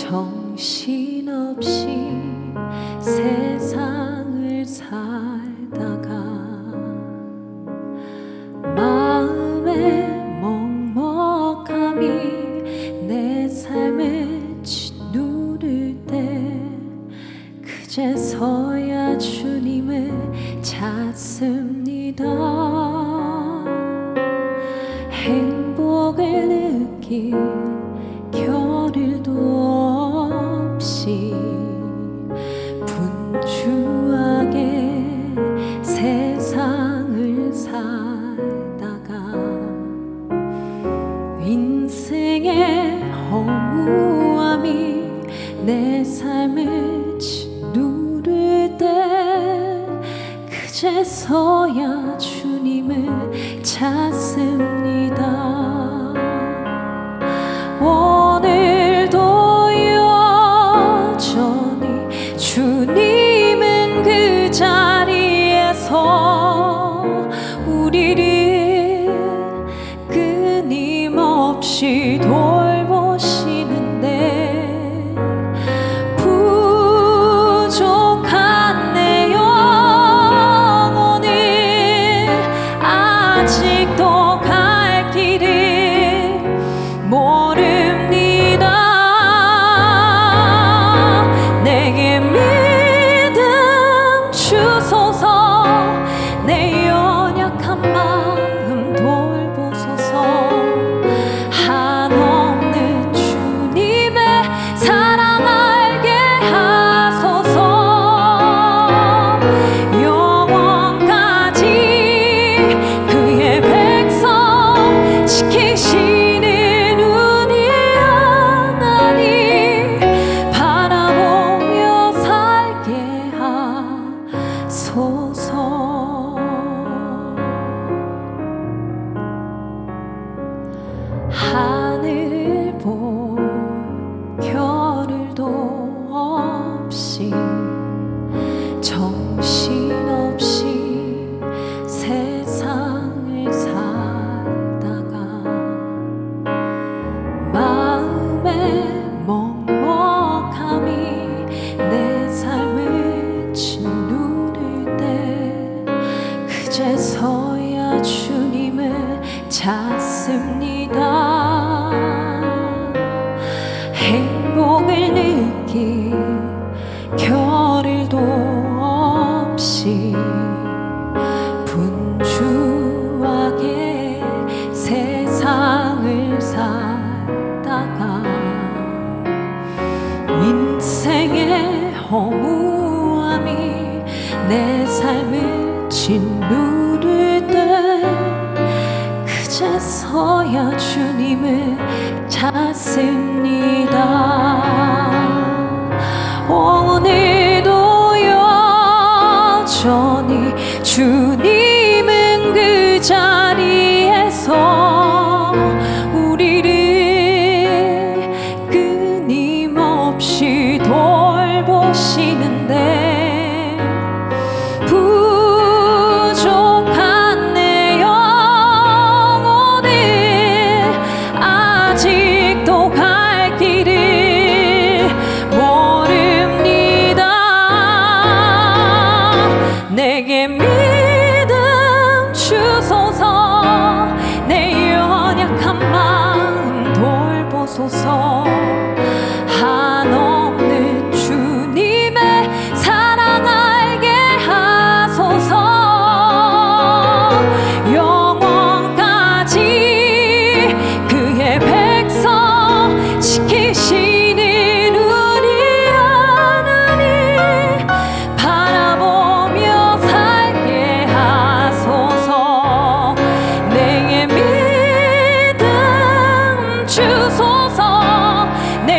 정신없이 세상을 살다가 마음의 먹먹함이 내 삶에 짓누를 때 그제서야 주님을 찾습니다. 행복을 느낄 겨를도 없이 분주하게 세상을 살다가 인생의 허무함이 내 삶을 짓누를 때 그제서야 주님을 찾습니다. 오늘도 여전히 주님은 그 자리에서 우리를 끊임없이 돌보시는데 부족한 내 영혼을 아직도 갈 길을 모릅니다. 내게 믿음 주소서. 내 연약한 마음 돌보소서. 한없는 주님의 사랑 알게 하소서. 영원까지 그의 백성 지키시는 우리 하나님 바라보며 살게 하소서. 하늘을 볼 겨를도 없이 정신없이 세상을 살다가 마음의 먹먹함이 내 삶을 짓누를 때 그제서야 주님을 찾습니다. 행복을 느낄 겨를도 없이 분주하게 세상을 살다가 인생의 허무함이 내 삶을 짓누를 때 그제서야 주님을 찾습니다. 오늘도 여전히 주님은 그 자리에서 우리를 끊임없이 돌보시는데 부족한 내 영혼을 아직도 갈 길을 모릅니다. 내게 믿음 주소서. 내 연약한 마음 돌보소서. 한없는 주님의 사랑 알게 하소서. 영원까지 그의 백성 지키시는 우리 하나님 바라보며 살게 하소서. 내게 믿음 주소서. 내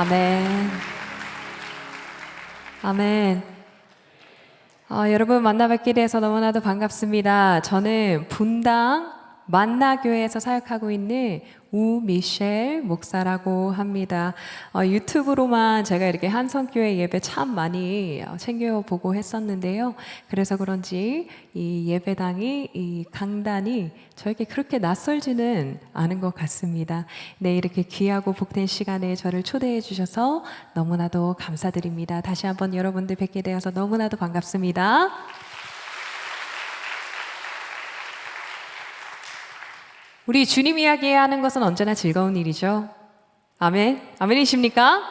아멘. 아멘. 여러분 만나뵙게 돼서 너무나도 반갑습니다. 저는 분당 만나교회에서 사역하고 있는 우미셸 목사라고 합니다. 유튜브로만 제가 이렇게 한성교회 예배 참 많이 챙겨보고 했었는데요. 그래서 그런지 이 예배당이, 이 강단이 저에게 그렇게 낯설지는 않은 것 같습니다. 네, 이렇게 귀하고 복된 시간에 저를 초대해 주셔서 너무나도 감사드립니다. 다시 한번 여러분들 뵙게 되어서 너무나도 반갑습니다. 우리 주님 이야기하는 것은 언제나 즐거운 일이죠. 아멘. 아멘이십니까?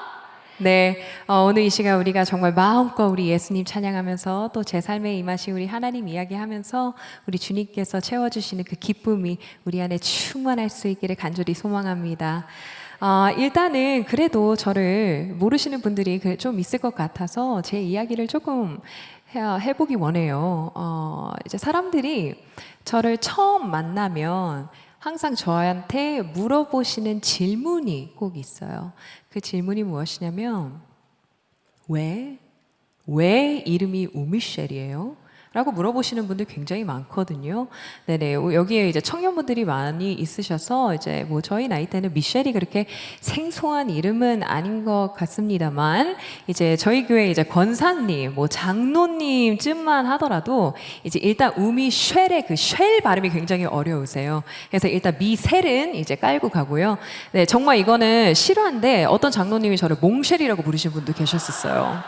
네. 오늘 이 시간 우리가 정말 마음껏 우리 예수님 찬양하면서 또 제 삶에 임하신 우리 하나님 이야기하면서 우리 주님께서 채워주시는 그 기쁨이 우리 안에 충만할 수 있기를 간절히 소망합니다. 일단은 그래도 저를 모르시는 분들이 좀 있을 것 같아서 제 이야기를 조금 해보기 원해요. 이제 사람들이 저를 처음 만나면 항상 저한테 물어보시는 질문이 꼭 있어요. 그 질문이 무엇이냐면 왜 이름이 우미셸이에요? 라고 물어보시는 분들 굉장히 많거든요. 네네. 여기에 이제 청년분들이 많이 있으셔서 이제 뭐 저희 나이 때는 미셸이 그렇게 생소한 이름은 아닌 것 같습니다만 이제 저희 교회 이제 권사님, 뭐 장로님쯤만 하더라도 이제 일단 우미셸의 그 쉘 발음이 굉장히 어려우세요. 그래서 일단 미셀은 이제 깔고 가고요. 네, 정말 이거는 실화인데 어떤 장로님이 저를 몽쉘이라고 부르신 분도 계셨었어요.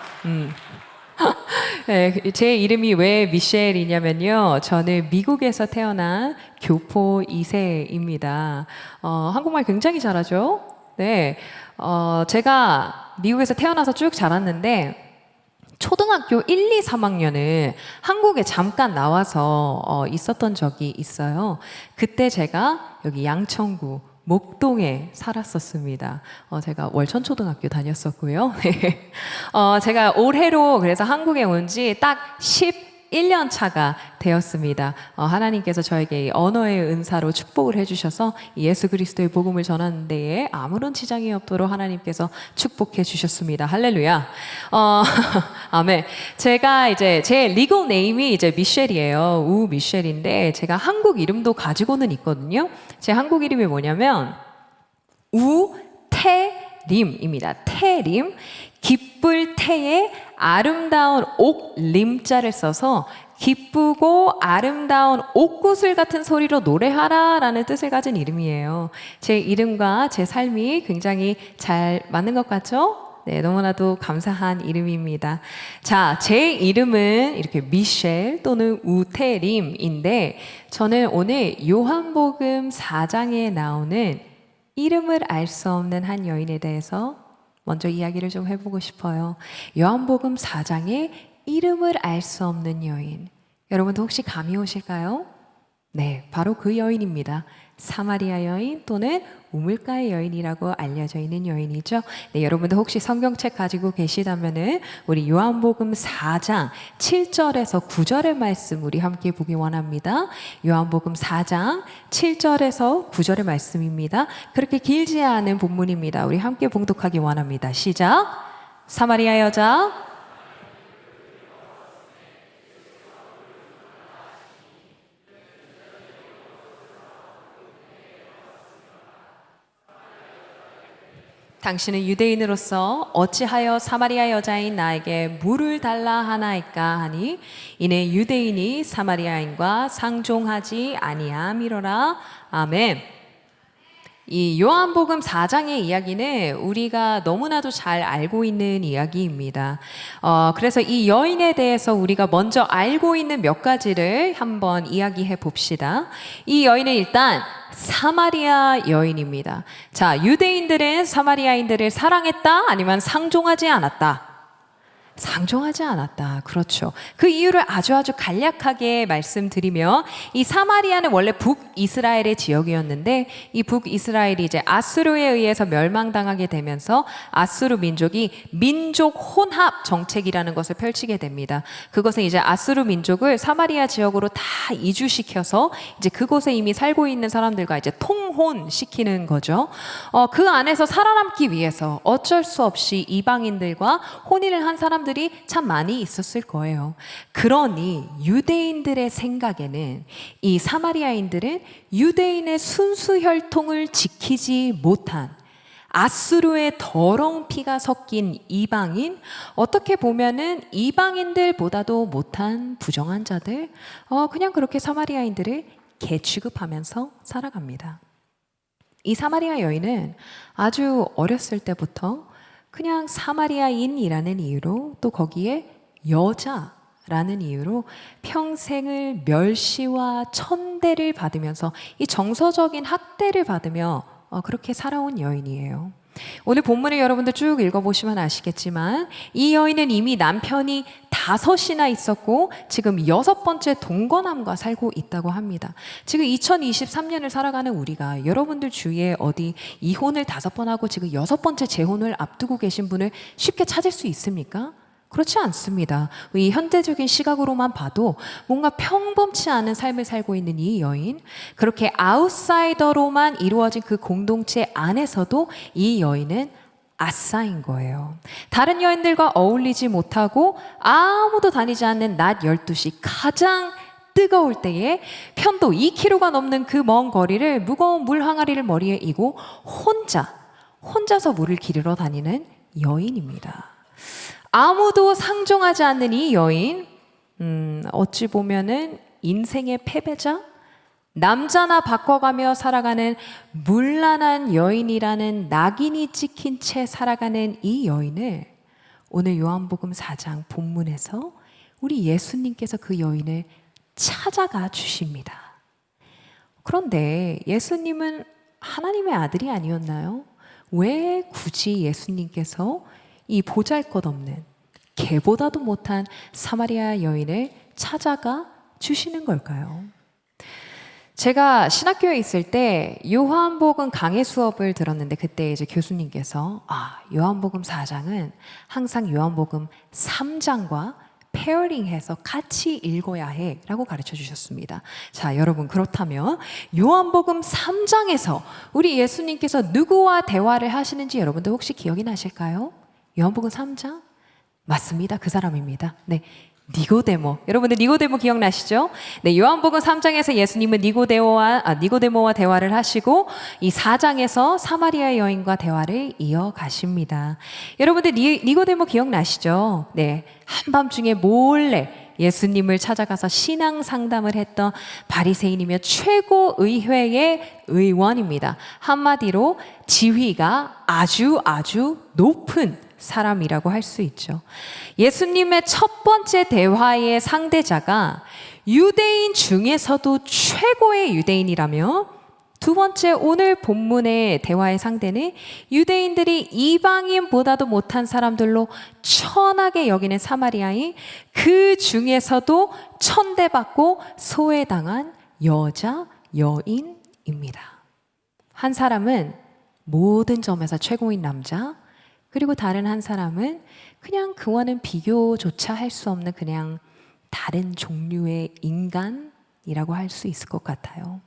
네, 제 이름이 왜 미셸이냐면요. 저는 미국에서 태어난 교포 2세입니다. 한국말 굉장히 잘하죠? 네. 제가 미국에서 태어나서 쭉 자랐는데, 초등학교 1, 2, 3학년은 한국에 잠깐 나와서 있었던 적이 있어요. 그때 제가 여기 양천구 목동에 살았었습니다. 제가 월천초등학교 다녔었고요. 제가 올해로 그래서 한국에 온 지 딱 11년 차가 되었습니다. 하나님께서 저에게 이 언어의 은사로 축복을 해주셔서 예수 그리스도의 복음을 전하는 데에 아무런 지장이 없도록 하나님께서 축복해 주셨습니다. 할렐루야. 아멘. 제가 이제 제 리글 네임이 이제 미셸이에요. 우미셸인데 제가 한국 이름도 가지고는 있거든요. 제 한국 이름이 뭐냐면 우태림입니다. 태림. 기쁠 태에 아름다운 옥림자를 써서 기쁘고 아름다운 옥구슬 같은 소리로 노래하라 라는 뜻을 가진 이름이에요. 제 이름과 제 삶이 굉장히 잘 맞는 것 같죠? 네, 너무나도 감사한 이름입니다. 자, 제 이름은 이렇게 미셸 또는 우태림인데 저는 오늘 요한복음 4장에 나오는 이름을 알 수 없는 한 여인에 대해서 먼저 이야기를 좀 해보고 싶어요. 요한복음 4장에 이름을 알 수 없는 여인. 여러분도 혹시 감이 오실까요? 네, 바로 그 여인입니다. 사마리아 여인 또는 우물가의 여인이라고 알려져 있는 여인이죠. 네, 여러분도 혹시 성경책 가지고 계시다면은 우리 요한복음 4장 7절에서 9절의 말씀 우리 함께 보기 원합니다. 요한복음 4장 7절에서 9절의 말씀입니다. 그렇게 길지 않은 본문입니다. 우리 함께 봉독하기 원합니다. 시작. 사마리아 여자 당신은 유대인으로서 어찌하여 사마리아 여자인 나에게 물을 달라 하나이까 하니 이내 유대인이 사마리아인과 상종하지 아니함이로라. 아멘. 이 요한복음 4장의 이야기는 우리가 너무나도 잘 알고 있는 이야기입니다. 그래서 이 여인에 대해서 우리가 먼저 알고 있는 몇 가지를 한번 이야기해 봅시다. 이 여인은 일단 사마리아 여인입니다. 자, 유대인들은 사마리아인들을 사랑했다? 아니면 상종하지 않았다? 상종하지 않았다. 그렇죠. 그 이유를 아주 간략하게 말씀드리면 이 사마리아는 원래 북이스라엘의 지역이었는데 이 북이스라엘이 이제 아수르에 의해서 멸망당하게 되면서 아수르 민족이 민족 혼합 정책이라는 것을 펼치게 됩니다. 그것은 이제 아수르 민족을 사마리아 지역으로 다 이주시켜서 이제 그곳에 이미 살고 있는 사람들과 이제 통혼시키는 거죠. 그 안에서 살아남기 위해서 어쩔 수 없이 이방인들과 혼인을 한 사람들이 참 많이 있었을 거예요. 그러니 유대인들의 생각에는 이 사마리아인들은 유대인의 순수 혈통을 지키지 못한 아수르의 더러운 피가 섞인 이방인, 어떻게 보면은 이방인들보다도 못한 부정한 자들, 그냥 그렇게 사마리아인들을 개 취급하면서 살아갑니다. 이 사마리아 여인은 아주 어렸을 때부터 그냥 사마리아인이라는 이유로 또 거기에 여자라는 이유로 평생을 멸시와 천대를 받으면서 이 정서적인 학대를 받으며 그렇게 살아온 여인이에요. 오늘 본문을 여러분들 쭉 읽어보시면 아시겠지만 이 여인은 이미 남편이 5이나 있었고 지금 6번째 동거남과 살고 있다고 합니다. 지금 2023년을 살아가는 우리가 여러분들 주위에 어디 이혼을 5번 하고 지금 6번째 재혼을 앞두고 계신 분을 쉽게 찾을 수 있습니까? 그렇지 않습니다. 이 현대적인 시각으로만 봐도 뭔가 평범치 않은 삶을 살고 있는 이 여인, 그렇게 아웃사이더로만 이루어진 그 공동체 안에서도 이 여인은 아싸인 거예요. 다른 여인들과 어울리지 못하고 아무도 다니지 않는 낮 12시 가장 뜨거울 때에 편도 2km가 넘는 그 먼 거리를 무거운 물 항아리를 머리에 이고 혼자서 물을 기르러 다니는 여인입니다. 아무도 상종하지 않는 이 여인, 어찌 보면은 인생의 패배자, 남자나 바꿔가며 살아가는 문란한 여인이라는 낙인이 찍힌 채 살아가는 이 여인을 오늘 요한복음 4장 본문에서 우리 예수님께서 그 여인을 찾아가 주십니다. 그런데 예수님은 하나님의 아들이 아니었나요? 왜 굳이 예수님께서 이 보잘것없는 개보다도 못한 사마리아 여인을 찾아가 주시는 걸까요? 제가 신학교에 있을 때 요한복음 강해 수업을 들었는데 그때 이제 교수님께서 요한복음 4장은 항상 요한복음 3장과 페어링해서 같이 읽어야 해 라고 가르쳐 주셨습니다. 자, 여러분 그렇다면 요한복음 3장에서 우리 예수님께서 누구와 대화를 하시는지 여러분들 혹시 기억이 나실까요? 요한복음 3장? 맞습니다. 그 사람입니다. 네. 니고데모. 여러분들 니고데모 기억나시죠? 네, 요한복음 3장에서 예수님은 니고데모와 대화를 하시고 이 4장에서 사마리아 여인과 대화를 이어가십니다. 여러분들 니고데모 기억나시죠? 네. 한밤중에 몰래 예수님을 찾아가서 신앙 상담을 했던 바리새인이며 최고 의회의 의원입니다. 한마디로 지위가 아주 높은 사람이라고 할 수 있죠. 예수님의 첫 번째 대화의 상대자가 유대인 중에서도 최고의 유대인이라며 두 번째 오늘 본문의 대화의 상대는 유대인들이 이방인보다도 못한 사람들로 천하게 여기는 사마리아인, 그 중에서도 천대받고 소외당한 여인입니다. 한 사람은 모든 점에서 최고인 남자, 그리고 다른 한 사람은 그냥 그와는 비교조차 할 수 없는 그냥 다른 종류의 인간이라고 할 수 있을 것 같아요.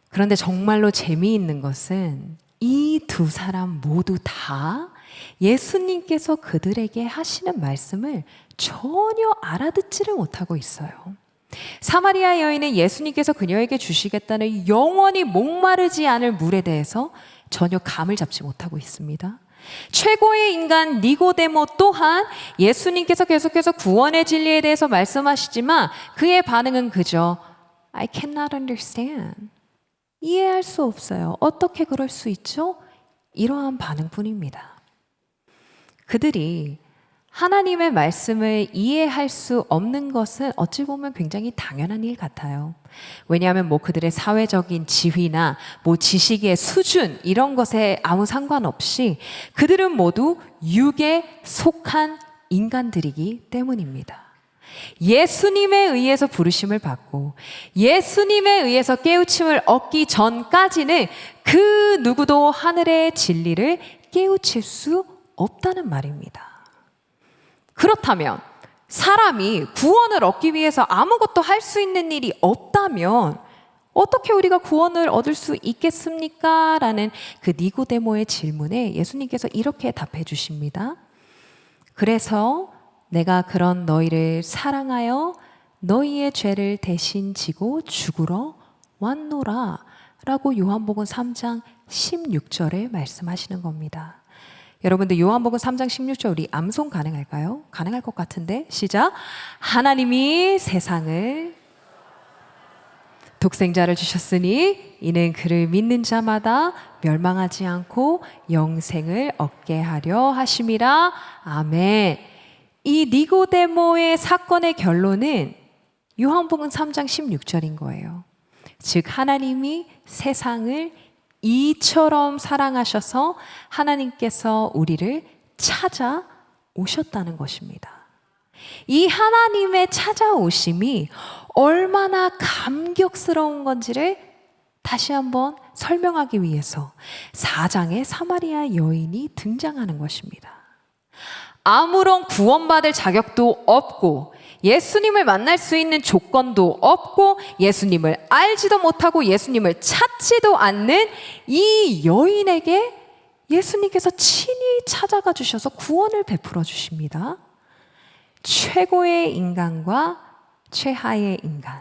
그런데 정말로 재미있는 것은 이 두 사람 모두 다 예수님께서 그들에게 하시는 말씀을 전혀 알아듣지를 못하고 있어요. 사마리아 여인은 예수님께서 그녀에게 주시겠다는 영원히 목마르지 않을 물에 대해서 전혀 감을 잡지 못하고 있습니다. 최고의 인간 니고데모 또한 예수님께서 계속해서 구원의 진리에 대해서 말씀하시지만 그의 반응은 그저 I cannot understand. 이해할 수 없어요. 어떻게 그럴 수 있죠? 이러한 반응뿐입니다. 그들이 하나님의 말씀을 이해할 수 없는 것은 어찌 보면 굉장히 당연한 일 같아요. 왜냐하면 그들의 사회적인 지위나 지식의 수준 이런 것에 아무 상관없이 그들은 모두 육에 속한 인간들이기 때문입니다. 예수님에 의해서 부르심을 받고 예수님에 의해서 깨우침을 얻기 전까지는 그 누구도 하늘의 진리를 깨우칠 수 없다는 말입니다. 그렇다면 사람이 구원을 얻기 위해서 아무것도 할 수 있는 일이 없다면 어떻게 우리가 구원을 얻을 수 있겠습니까? 라는 그 니고데모의 질문에 예수님께서 이렇게 답해 주십니다. 그래서 내가 그런 너희를 사랑하여 너희의 죄를 대신 지고 죽으러 왔노라 라고 요한복음 3장 16절에 말씀하시는 겁니다. 여러분들 요한복음 3장 16절 우리 암송 가능할까요? 가능할 것 같은데 시작. 하나님이 세상을 독생자를 주셨으니 이는 그를 믿는 자마다 멸망하지 않고 영생을 얻게 하려 하심이라. 아멘. 이 니고데모의 사건의 결론은 요한복음 3장 16절인 거예요. 즉 하나님이 세상을 이처럼 사랑하셔서 하나님께서 우리를 찾아오셨다는 것입니다. 이 하나님의 찾아오심이 얼마나 감격스러운 건지를 다시 한번 설명하기 위해서 4장에 사마리아 여인이 등장하는 것입니다. 아무런 구원받을 자격도 없고 예수님을 만날 수 있는 조건도 없고 예수님을 알지도 못하고 예수님을 찾지도 않는 이 여인에게 예수님께서 친히 찾아가 주셔서 구원을 베풀어 주십니다. 최고의 인간과 최하의 인간,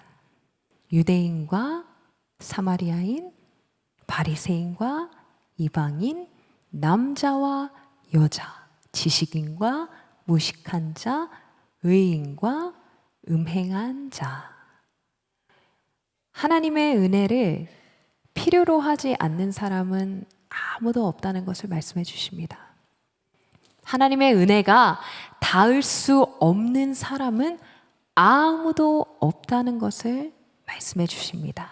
유대인과 사마리아인, 바리새인과 이방인, 남자와 여자, 지식인과 무식한 자, 의인과 음행한 자. 하나님의 은혜를 필요로 하지 않는 사람은 아무도 없다는 것을 말씀해 주십니다. 하나님의 은혜가 닿을 수 없는 사람은 아무도 없다는 것을 말씀해 주십니다.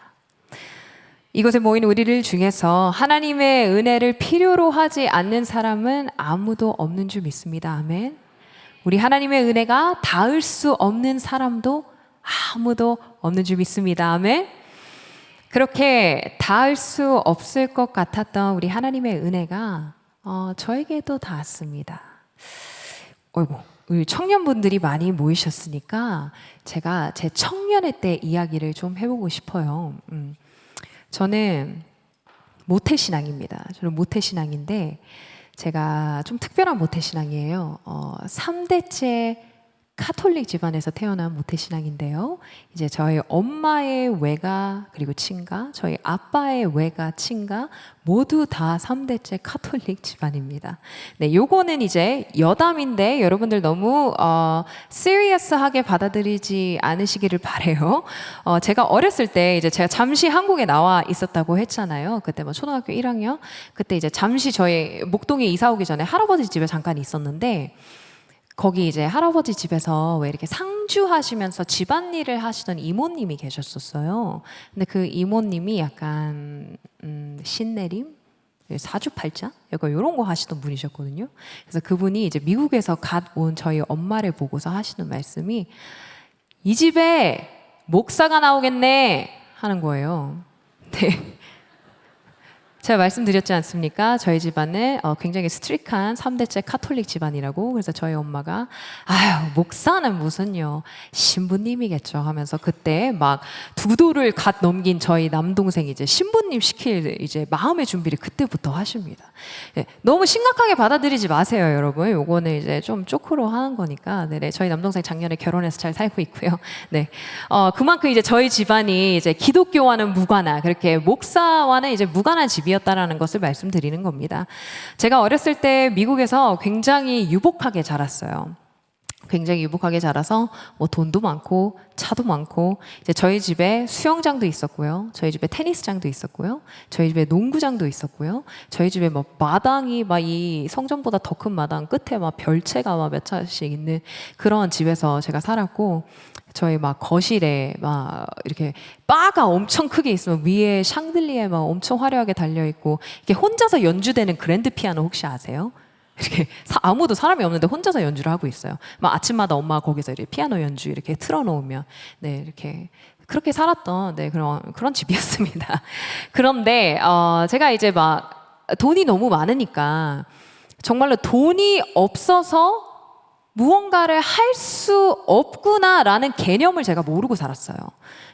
이곳에 모인 우리를 중에서 하나님의 은혜를 필요로 하지 않는 사람은 아무도 없는 줄 믿습니다. 아멘. 우리 하나님의 은혜가 닿을 수 없는 사람도 아무도 없는 줄 믿습니다. 아멘. 그렇게 닿을 수 없을 것 같았던 우리 하나님의 은혜가 저에게도 닿았습니다. 어이구, 우리 청년분들이 많이 모이셨으니까 제가 제 청년의 때 이야기를 좀 해보고 싶어요. 저는 모태신앙입니다. 저는 모태신앙인데 제가 좀 특별한 모태신앙이에요. 3대째 카톨릭 집안에서 태어난 모태신앙인데요. 이제 저희 엄마의 외가 그리고 친가, 저희 아빠의 외가 친가 모두 다 3대째 카톨릭 집안입니다. 네, 요거는 이제 여담인데 여러분들 너무 시리어스하게 받아들이지 않으시기를 바래요. 제가 어렸을 때 이제 제가 잠시 한국에 나와 있었다고 했잖아요. 그때 뭐 초등학교 1학년 그때 이제 잠시 저희 목동에 이사 오기 전에 할아버지 집에 잠깐 있었는데. 거기 이제 할아버지 집에서 왜 이렇게 상주하시면서 집안일을 하시던 이모님이 계셨었어요. 근데 그 이모님이 약간 신내림, 사주팔자, 약간 이런 거 하시던 분이셨거든요. 그래서 그분이 이제 미국에서 갓 온 저희 엄마를 보고서 하시는 말씀이 이 집에 목사가 나오겠네 하는 거예요. 네. 제가 말씀드렸지 않습니까? 저희 집안은 굉장히 스트릭한 3대째 카톨릭 집안이라고. 그래서 저희 엄마가 아유 목사는 무슨요 신부님이겠죠 하면서 그때 막 2도를 갓 넘긴 저희 남동생이 이제 신부님 시킬 이제 마음의 준비를 그때부터 하십니다. 네, 너무 심각하게 받아들이지 마세요, 여러분. 요거는 이제 좀 쪼크로 하는 거니까. 네, 저희 남동생 작년에 결혼해서 잘 살고 있고요. 네, 그만큼 이제 저희 집안이 이제 기독교와는 무관한 그렇게 목사와는 이제 무관한 집이었다라는 것을 말씀드리는 겁니다. 제가 어렸을 때 미국에서 굉장히 유복하게 자랐어요. 굉장히 유복하게 자라서 뭐 돈도 많고 차도 많고 이제 저희 집에 수영장도 있었고요. 저희 집에 테니스장도 있었고요. 저희 집에 농구장도 있었고요. 저희 집에 뭐 마당이 막 이 성전보다 더 큰 마당 끝에 막 별채가 막 몇 차씩 있는 그런 집에서 제가 살았고 저희 막 거실에 막 이렇게 바가 엄청 크게 있으면 위에 샹들리에 막 엄청 화려하게 달려 있고 이렇게 혼자서 연주되는 그랜드 피아노 혹시 아세요? 이렇게 아무도 사람이 없는데 혼자서 연주를 하고 있어요. 막 아침마다 엄마가 거기서 이렇게 피아노 연주 이렇게 틀어놓으면 네 이렇게 그렇게 살았던 네 그런 집이었습니다. 그런데 제가 이제 막 돈이 너무 많으니까 정말로 돈이 없어서 무언가를 할 수 없구나라는 개념을 제가 모르고 살았어요.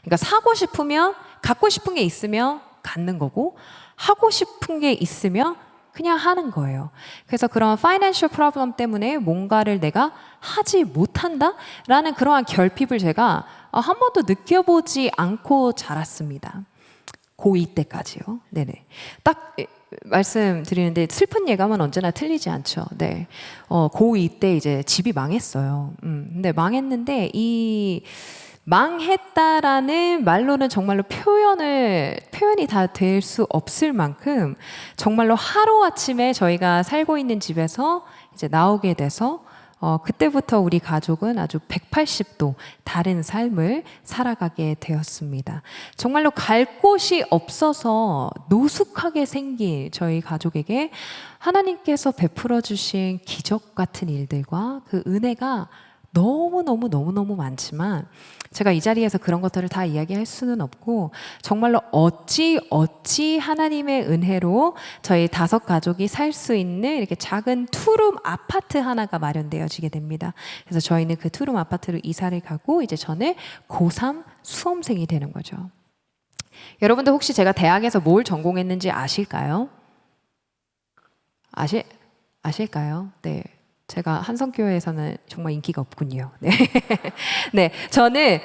그러니까 사고 싶으면 갖고 싶은 게 있으면 갖는 거고 하고 싶은 게 있으면 그냥 하는 거예요. 그래서 그런 financial problem 때문에 뭔가를 내가 하지 못한다라는 그러한 결핍을 제가 한 번도 느껴보지 않고 자랐습니다. 고2 때까지요. 네네. 딱 말씀드리는데 슬픈 예감은 언제나 틀리지 않죠. 네. 고2 때 이제 집이 망했어요. 근데 망했는데 이 망했다라는 말로는 정말로 표현이 다 될 수 없을 만큼 정말로 하루아침에 저희가 살고 있는 집에서 이제 나오게 돼서 그때부터 우리 가족은 아주 180도 다른 삶을 살아가게 되었습니다. 정말로 갈 곳이 없어서 노숙하게 생긴 저희 가족에게 하나님께서 베풀어 주신 기적 같은 일들과 그 은혜가 너무너무 많지만 제가 이 자리에서 그런 것들을 다 이야기할 수는 없고 정말로 어찌 하나님의 은혜로 저희 5 가족이 살 수 있는 이렇게 작은 투룸 아파트 하나가 마련되어지게 됩니다. 그래서 저희는 그 투룸 아파트로 이사를 가고 이제 저는 고3 수험생이 되는 거죠. 여러분들 혹시 제가 대학에서 뭘 전공했는지 아실까요? 아실까요? 네. 제가 한성교회에서는 정말 인기가 없군요. 네. 네, 저는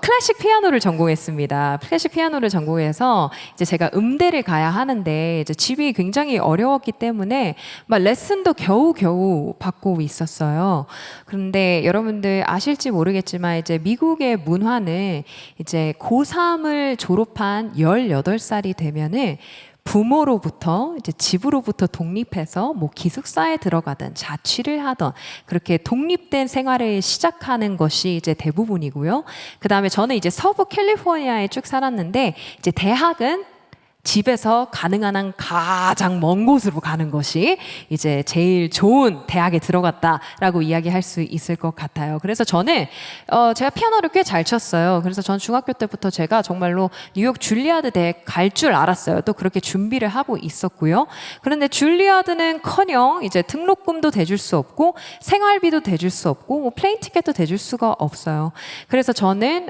클래식 피아노를 전공했습니다. 클래식 피아노를 전공해서 이제 제가 음대를 가야 하는데 이제 집이 굉장히 어려웠기 때문에 막 레슨도 겨우겨우 받고 있었어요. 그런데 여러분들 아실지 모르겠지만 이제 미국의 문화는 이제 고3을 졸업한 18살이 되면은 부모로부터 이제 집으로부터 독립해서 뭐 기숙사에 들어가든 자취를 하든 그렇게 독립된 생활을 시작하는 것이 이제 대부분이고요. 그 다음에 저는 이제 서부 캘리포니아에 쭉 살았는데 이제 대학은 집에서 가능한 한 가장 먼 곳으로 가는 것이 이제 제일 좋은 대학에 들어갔다라고 이야기할 수 있을 것 같아요. 그래서 저는 제가 피아노를 꽤 잘 쳤어요. 그래서 전 중학교 때부터 제가 정말로 뉴욕 줄리아드 대학 갈 줄 알았어요. 또 그렇게 준비를 하고 있었고요. 그런데 줄리아드는커녕 이제 등록금도 대줄 수 없고 생활비도 대줄 수 없고 뭐 플레인 티켓도 대줄 수가 없어요. 그래서 저는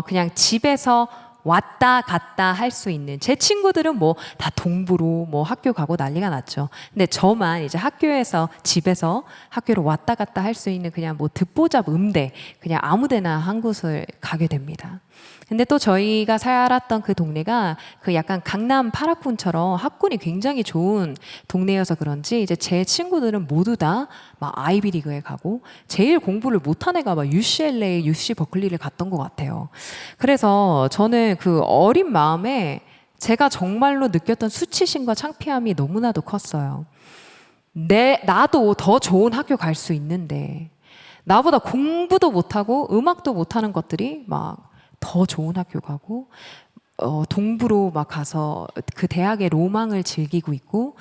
그냥 집에서 왔다 갔다 할 수 있는 제 친구들은 뭐 다 동부로 뭐 학교 가고 난리가 났죠. 근데 저만 이제 학교에서 집에서 학교로 왔다 갔다 할 수 있는 그냥 뭐 듣보잡 음대 그냥 아무데나 한 곳을 가게 됩니다. 근데 또 저희가 살았던 그 동네가 그 약간 강남 파라군처럼 학군이 굉장히 좋은 동네여서 그런지 이제 제 친구들은 모두 다 막 아이비리그에 가고 제일 공부를 못한 애가 막 UCLA, UC 버클리를 갔던 것 같아요. 그래서 저는 그 어린 마음에 제가 정말로 느꼈던 수치심과 창피함이 너무나도 컸어요. 나도 더 좋은 학교 갈 수 있는데 나보다 공부도 못하고 음악도 못하는 것들이 막 더 좋은 학교 가고 동부로 막 가서 그 대학의 로망을 즐기고 있고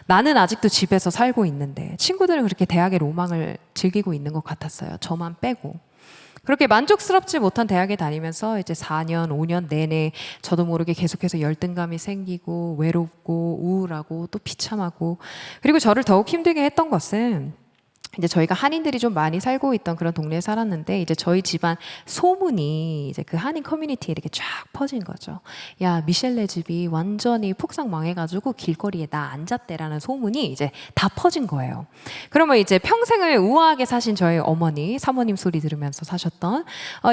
나는 아직도 집에서 살고 있는데 친구들은 그렇게 대학의 로망을 즐기고 있는 것 같았어요. 저만 빼고. 그렇게 만족스럽지 못한 대학에 다니면서 이제 4년, 5년 내내 저도 모르게 계속해서 열등감이 생기고 외롭고 우울하고 또 비참하고 그리고 저를 더욱 힘들게 했던 것은 이제 저희가 한인들이 좀 많이 살고 있던 그런 동네에 살았는데 이제 저희 집안 소문이 이제 그 한인 커뮤니티에 이렇게 쫙 퍼진 거죠. 야, 미셸네 집이 완전히 폭삭 망해가지고 길거리에 나 앉았대라는 소문이 이제 다 퍼진 거예요. 그러면 이제 평생을 우아하게 사신 저희 어머니, 사모님 소리 들으면서 사셨던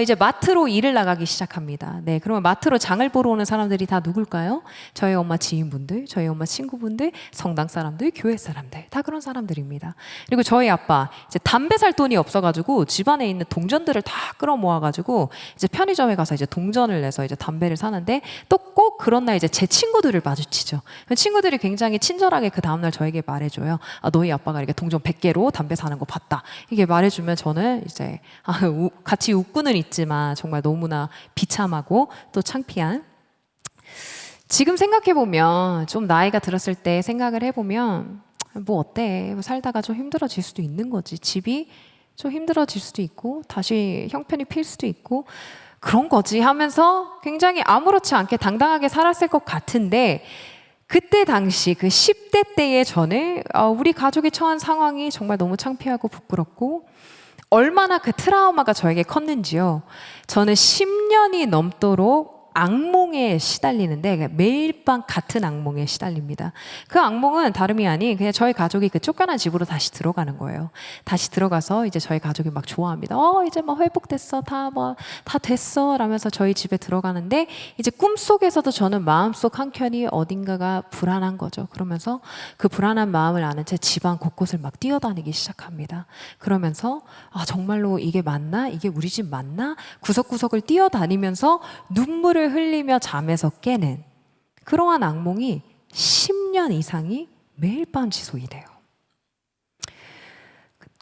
이제 마트로 일을 나가기 시작합니다. 네, 그러면 마트로 장을 보러 오는 사람들이 다 누굴까요? 저희 엄마 지인분들, 저희 엄마 친구분들, 성당 사람들, 교회 사람들 다 그런 사람들입니다. 그리고 저희 아빠 이제 담배 살 돈이 없어가지고 집안에 있는 동전들을 다 끌어모아가지고 이제 편의점에 가서 이제 동전을 내서 이제 담배를 사는데 또 꼭 그런 날 이제 제 친구들을 마주치죠. 친구들이 굉장히 친절하게 그 다음날 저에게 말해줘요. 너희 아빠가 이렇게 동전 100개로 담배 사는 거 봤다. 이게 말해주면 저는 이제 같이 웃고는 있지만 정말 너무나 비참하고 또 창피한 지금 생각해보면 좀 나이가 들었을 때 생각을 해보면 뭐 어때? 뭐 살다가 좀 힘들어질 수도 있는 거지. 집이 좀 힘들어질 수도 있고 다시 형편이 필 수도 있고 그런 거지 하면서 굉장히 아무렇지 않게 당당하게 살았을 것 같은데 그때 당시 그 10대 때의 저는 우리 가족이 처한 상황이 정말 너무 창피하고 부끄럽고 얼마나 그 트라우마가 저에게 컸는지요. 저는 10년이 넘도록 악몽에 시달리는데 매일 밤 같은 악몽에 시달립니다. 그 악몽은 다름이 아닌 그냥 저희 가족이 그 쫓겨난 집으로 다시 들어가는 거예요. 다시 들어가서 이제 저희 가족이 막 좋아합니다. 이제 막 회복됐어. 다 됐어. 라면서 저희 집에 들어가는데 이제 꿈속에서도 저는 마음속 한켠이 어딘가가 불안한 거죠. 그러면서 그 불안한 마음을 아는 채 집안 곳곳을 막 뛰어다니기 시작합니다. 그러면서 정말로 이게 맞나? 이게 우리 집 맞나? 구석구석을 뛰어다니면서 눈물을 흘리며 잠에서 깨는 그러한 악몽이 10년 이상이 매일 밤 지속이 돼요.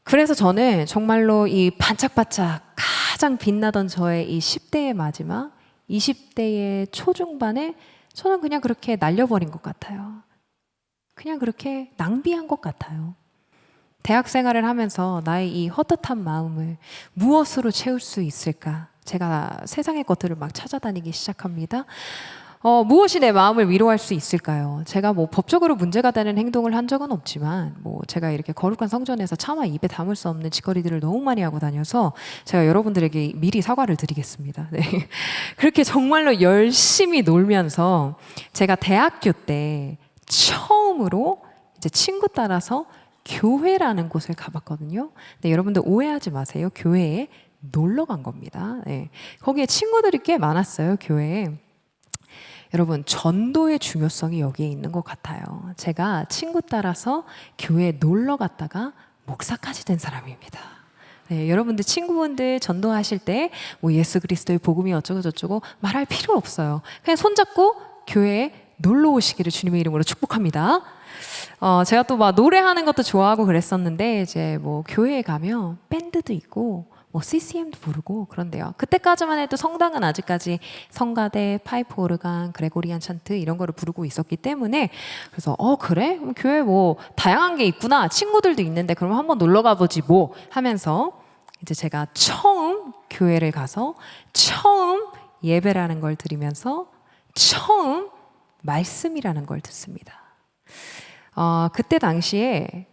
그래서 저는 정말로 이 반짝반짝 가장 빛나던 저의 이 10대의 마지막 20대의 초중반에 저는 그냥 그렇게 날려버린 것 같아요. 그냥 그렇게 낭비한 것 같아요. 대학 생활을 하면서 나의 이 헛헛한 마음을 무엇으로 채울 수 있을까? 제가 세상의 것들을 막 찾아다니기 시작합니다. 무엇이 내 마음을 위로할 수 있을까요? 제가 뭐 법적으로 문제가 되는 행동을 한 적은 없지만 뭐 제가 이렇게 거룩한 성전에서 차마 입에 담을 수 없는 짓거리들을 너무 많이 하고 다녀서 제가 여러분들에게 미리 사과를 드리겠습니다. 네. 그렇게 정말로 열심히 놀면서 제가 대학교 때 처음으로 이제 친구 따라서 교회라는 곳을 가봤거든요. 근데 여러분들 오해하지 마세요. 교회에 놀러 간 겁니다. 네. 거기에 친구들이 꽤 많았어요. 교회에. 여러분 전도의 중요성이 여기에 있는 것 같아요. 제가 친구 따라서 교회에 놀러 갔다가 목사까지 된 사람입니다. 네, 여러분들 친구분들 전도하실 때 뭐 예수 그리스도의 복음이 어쩌고 저쩌고 말할 필요 없어요. 그냥 손잡고 교회에 놀러 오시기를 주님의 이름으로 축복합니다. 제가 또 막 노래하는 것도 좋아하고 그랬었는데 이제 뭐 교회에 가면 밴드도 있고 뭐 CCM도 부르고 그런데요. 그때까지만 해도 성당은 아직까지 성가대, 파이프 오르간, 그레고리안 찬트 이런 거를 부르고 있었기 때문에 그래서 그래? 교회 뭐 다양한 게 있구나. 친구들도 있는데 그럼 한번 놀러 가보지 뭐 하면서 이제 제가 처음 교회를 가서 처음 예배라는 걸 드리면서 처음 말씀이라는 걸 듣습니다. 그때 당시에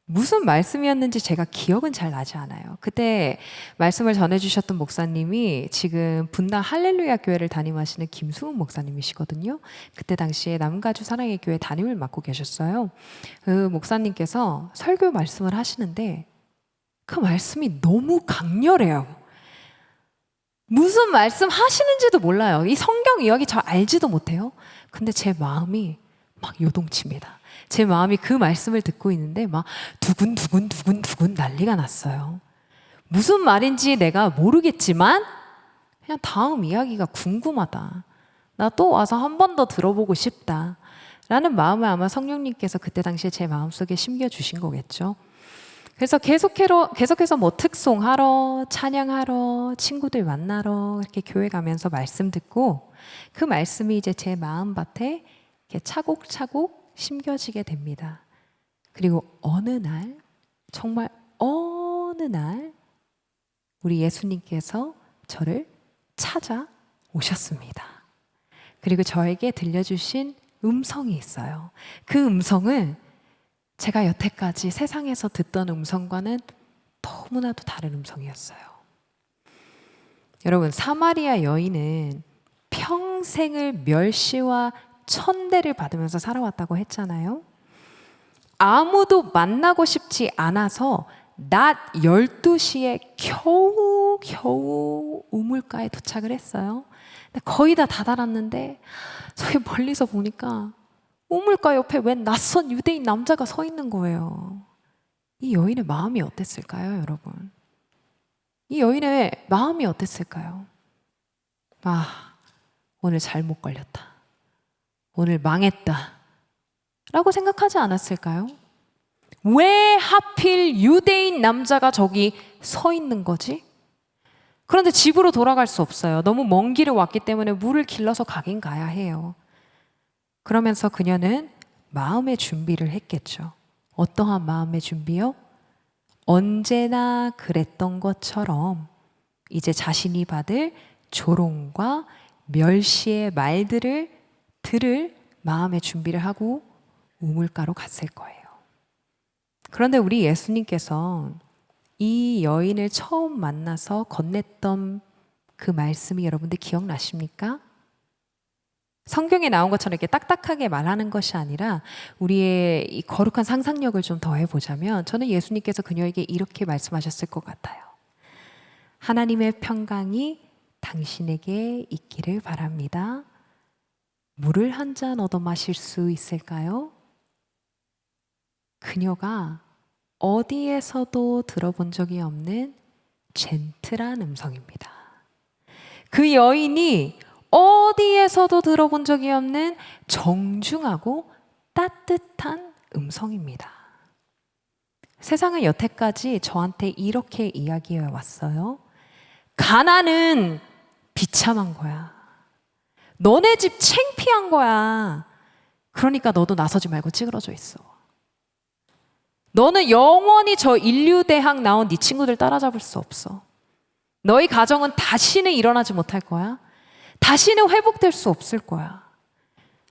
무슨 말씀이었는지 제가 기억은 잘 나지 않아요. 그때 말씀을 전해주셨던 목사님이 지금 분당 할렐루야 교회를 담임하시는 김수훈 목사님이시거든요. 그때 당시에 남가주 사랑의 교회 담임을 맡고 계셨어요. 그 목사님께서 설교 말씀을 하시는데 그 말씀이 너무 강렬해요. 무슨 말씀 하시는지도 몰라요. 이 성경 이야기 잘 알지도 못해요. 근데 제 마음이 막 요동칩니다. 제 마음이 그 말씀을 듣고 있는데 막 두근두근 난리가 났어요. 무슨 말인지 내가 모르겠지만 그냥 다음 이야기가 궁금하다. 나 또 와서 한 번 더 들어보고 싶다. 라는 마음을 아마 성령님께서 그때 당시에 제 마음속에 심겨주신 거겠죠. 그래서 계속해서 뭐 특송하러, 찬양하러, 친구들 만나러 이렇게 교회 가면서 말씀 듣고 그 말씀이 이제 제 마음밭에 이렇게 차곡차곡 심겨지게 됩니다. 그리고 어느 날, 정말 어느 날 우리 예수님께서 저를 찾아오셨습니다. 그리고 저에게 들려주신 음성이 있어요. 그 음성은 제가 여태까지 세상에서 듣던 음성과는 너무나도 다른 음성이었어요. 여러분, 사마리아 여인은 평생을 멸시와 천대를 받으면서 살아왔다고 했잖아요. 아무도 만나고 싶지 않아서 낮 12시에 겨우 우물가에 도착을 했어요. 거의 다 다다랐는데 저희 멀리서 보니까 우물가 옆에 웬 낯선 유대인 남자가 서 있는 거예요. 이 여인의 마음이 어땠을까요, 여러분? 이 여인의 마음이 어땠을까요? 오늘 잘못 걸렸다. 오늘 망했다. 라고 생각하지 않았을까요? 왜 하필 유대인 남자가 저기 서 있는 거지? 그런데 집으로 돌아갈 수 없어요. 너무 먼 길을 왔기 때문에 물을 길러서 가긴 가야 해요. 그러면서 그녀는 마음의 준비를 했겠죠. 어떠한 마음의 준비요? 언제나 그랬던 것처럼 이제 자신이 받을 조롱과 멸시의 말들을 들을 마음의 준비를 하고 우물가로 갔을 거예요. 그런데 우리 예수님께서 이 여인을 처음 만나서 건넸던 그 말씀이 여러분들 기억나십니까? 성경에 나온 것처럼 이렇게 딱딱하게 말하는 것이 아니라 우리의 이 거룩한 상상력을 좀 더해보자면 저는 예수님께서 그녀에게 이렇게 말씀하셨을 것 같아요. 하나님의 평강이 당신에게 있기를 바랍니다. 물을 한 잔 얻어 마실 수 있을까요? 그녀가 어디에서도 들어본 적이 없는 젠틀한 음성입니다. 그 여인이 어디에서도 들어본 적이 없는 정중하고 따뜻한 음성입니다. 세상은 여태까지 저한테 이렇게 이야기해 왔어요. 가난은 비참한 거야. 너네 집 창피한 거야. 그러니까 너도 나서지 말고 찌그러져 있어. 너는 영원히 저 인류대학 나온 네 친구들 따라잡을 수 없어. 너희 가정은 다시는 일어나지 못할 거야. 다시는 회복될 수 없을 거야.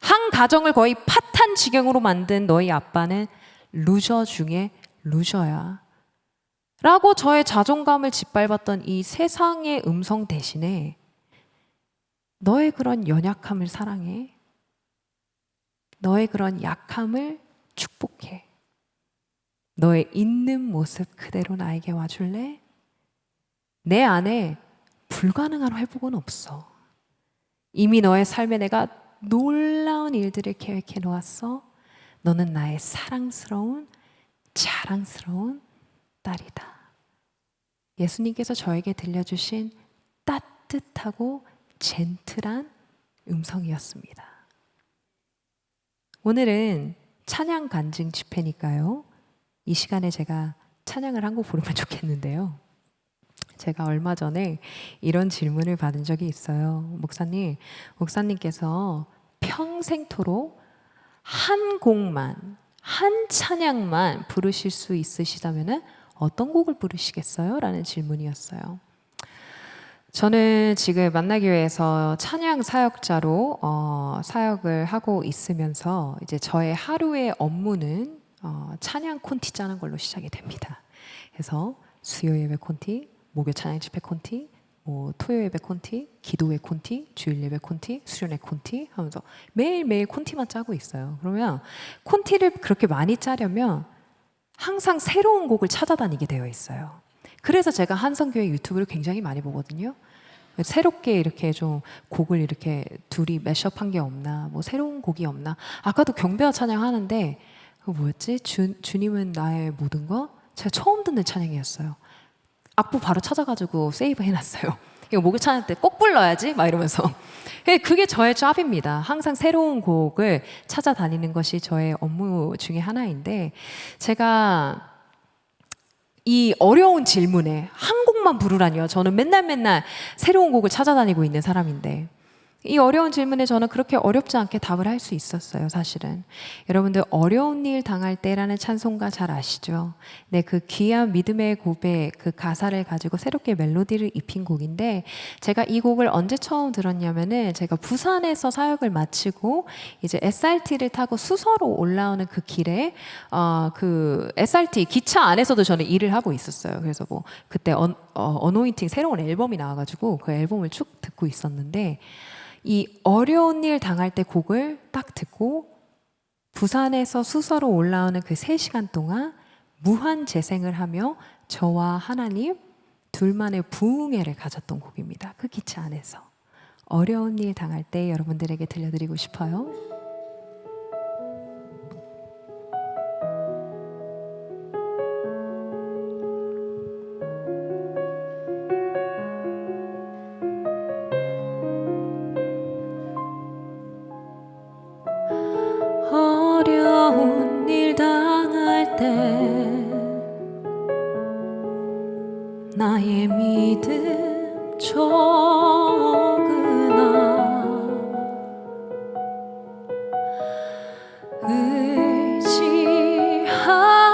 한 가정을 거의 파탄 지경으로 만든 너희 아빠는 루저 중에 루저야. 라고 저의 자존감을 짓밟았던 이 세상의 음성 대신에 너의 그런 연약함을 사랑해. 너의 그런 약함을 축복해. 너의 있는 모습 그대로 나에게 와줄래? 내 안에 불가능한 회복은 없어. 이미 너의 삶에 내가 놀라운 일들을 계획해 놓았어. 너는 나의 사랑스러운, 자랑스러운 딸이다. 예수님께서 저에게 들려주신 따뜻하고 젠틀한 음성이었습니다. 오늘은 찬양 간증 집회니까요. 이 시간에 제가 찬양을 한 곡 부르면 좋겠는데요. 제가 얼마 전에 이런 질문을 받은 적이 있어요. 목사님께서 평생토록 한 곡만, 한 찬양만 부르실 수 있으시다면 어떤 곡을 부르시겠어요? 라는 질문이었어요. 저는 지금 만나교회에서 찬양 사역자로 사역을 하고 있으면서 이제 저의 하루의 업무는 찬양 콘티 짜는 걸로 시작이 됩니다. 그래서 수요 예배 콘티, 목요 찬양 집회 콘티, 토요 예배 콘티, 기도회 콘티, 주일 예배 콘티, 수련회 콘티 하면서 매일매일 콘티만 짜고 있어요. 그러면 콘티를 그렇게 많이 짜려면 항상 새로운 곡을 찾아다니게 되어 있어요. 그래서 제가 한성교회 유튜브를 굉장히 많이 보거든요. 새롭게 이렇게 좀 곡을 이렇게 둘이 매시업한 게 없나, 뭐 새로운 곡이 없나. 아까도 경배와 찬양 하는데 그 뭐였지? 주님은 나의 모든 것? 제가 처음 듣는 찬양이었어요. 악보 바로 찾아가지고 세이브 해놨어요. 이거 목요 찬양 때 꼭 불러야지 막 이러면서. 그게 저의 잡입니다. 항상 새로운 곡을 찾아다니는 것이 저의 업무 중에 하나인데 제가 이 어려운 질문에 한 곡만 부르라니요. 저는 맨날 새로운 곡을 찾아다니고 있는 사람인데 이 어려운 질문에 저는 그렇게 어렵지 않게 답을 할 수 있었어요, 사실은. 여러분들 어려운 일 당할 때라는 찬송가 잘 아시죠? 네, 그 귀한 믿음의 고백, 그 가사를 가지고 새롭게 멜로디를 입힌 곡인데 제가 이 곡을 언제 처음 들었냐면은 제가 부산에서 사역을 마치고 이제 SRT를 타고 수서로 올라오는 그 길에 그 SRT 기차 안에서도 저는 일을 하고 있었어요. 그래서 뭐 그때 어노인팅 새로운 앨범이 나와가지고 그 앨범을 쭉 듣고 있었는데 이 어려운 일 당할 때 곡을 딱 듣고 부산에서 수서로 올라오는 그 3시간 동안 무한 재생을 하며 저와 하나님 둘만의 부흥회를 가졌던 곡입니다. 그 기차 안에서 어려운 일 당할 때 여러분들에게 들려드리고 싶어요. 어려운 일 당할 때 나의 믿음 적으나 의지하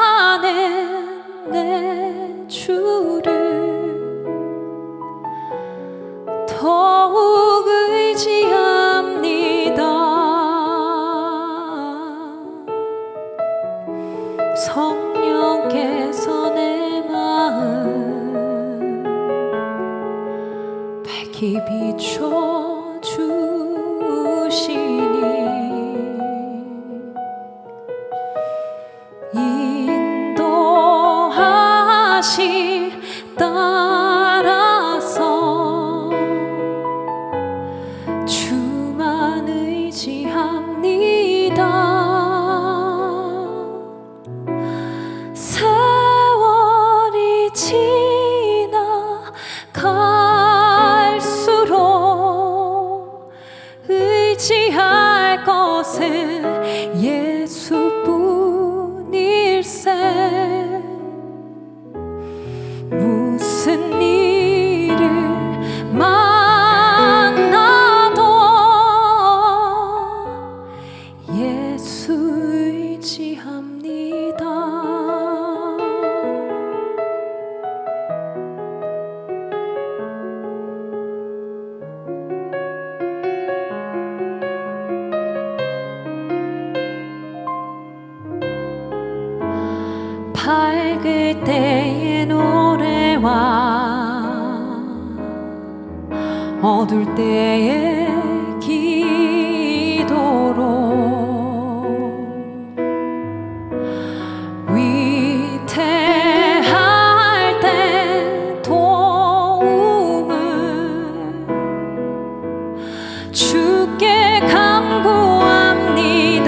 세월이 지나갈수록 의지할 것은 예수뿐일세. 무슨 일을 만나도 예수 의지합니다. 밝을 때의 노래와 어두울 때의 기도로 위태할 때 도움을 주께 간구합니다.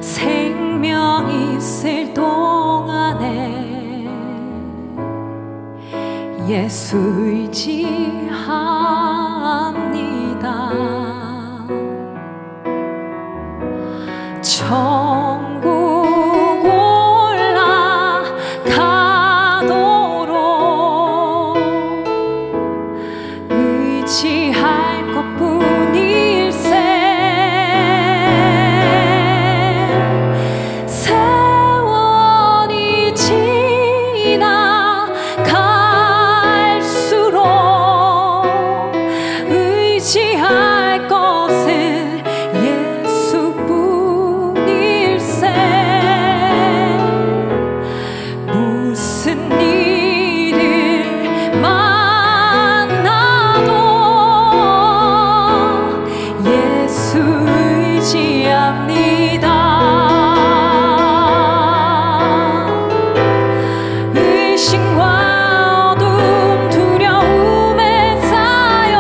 생명 있을 동안에 예수 의지합니다. 천국 올라가도록 의지할 것뿐일세. 세월이 지나갈수록 의지할 것은 예수뿐일세. 무슨 일을 만나도 예수 의지합니다. 의심과 어둠 두려움에 쌓여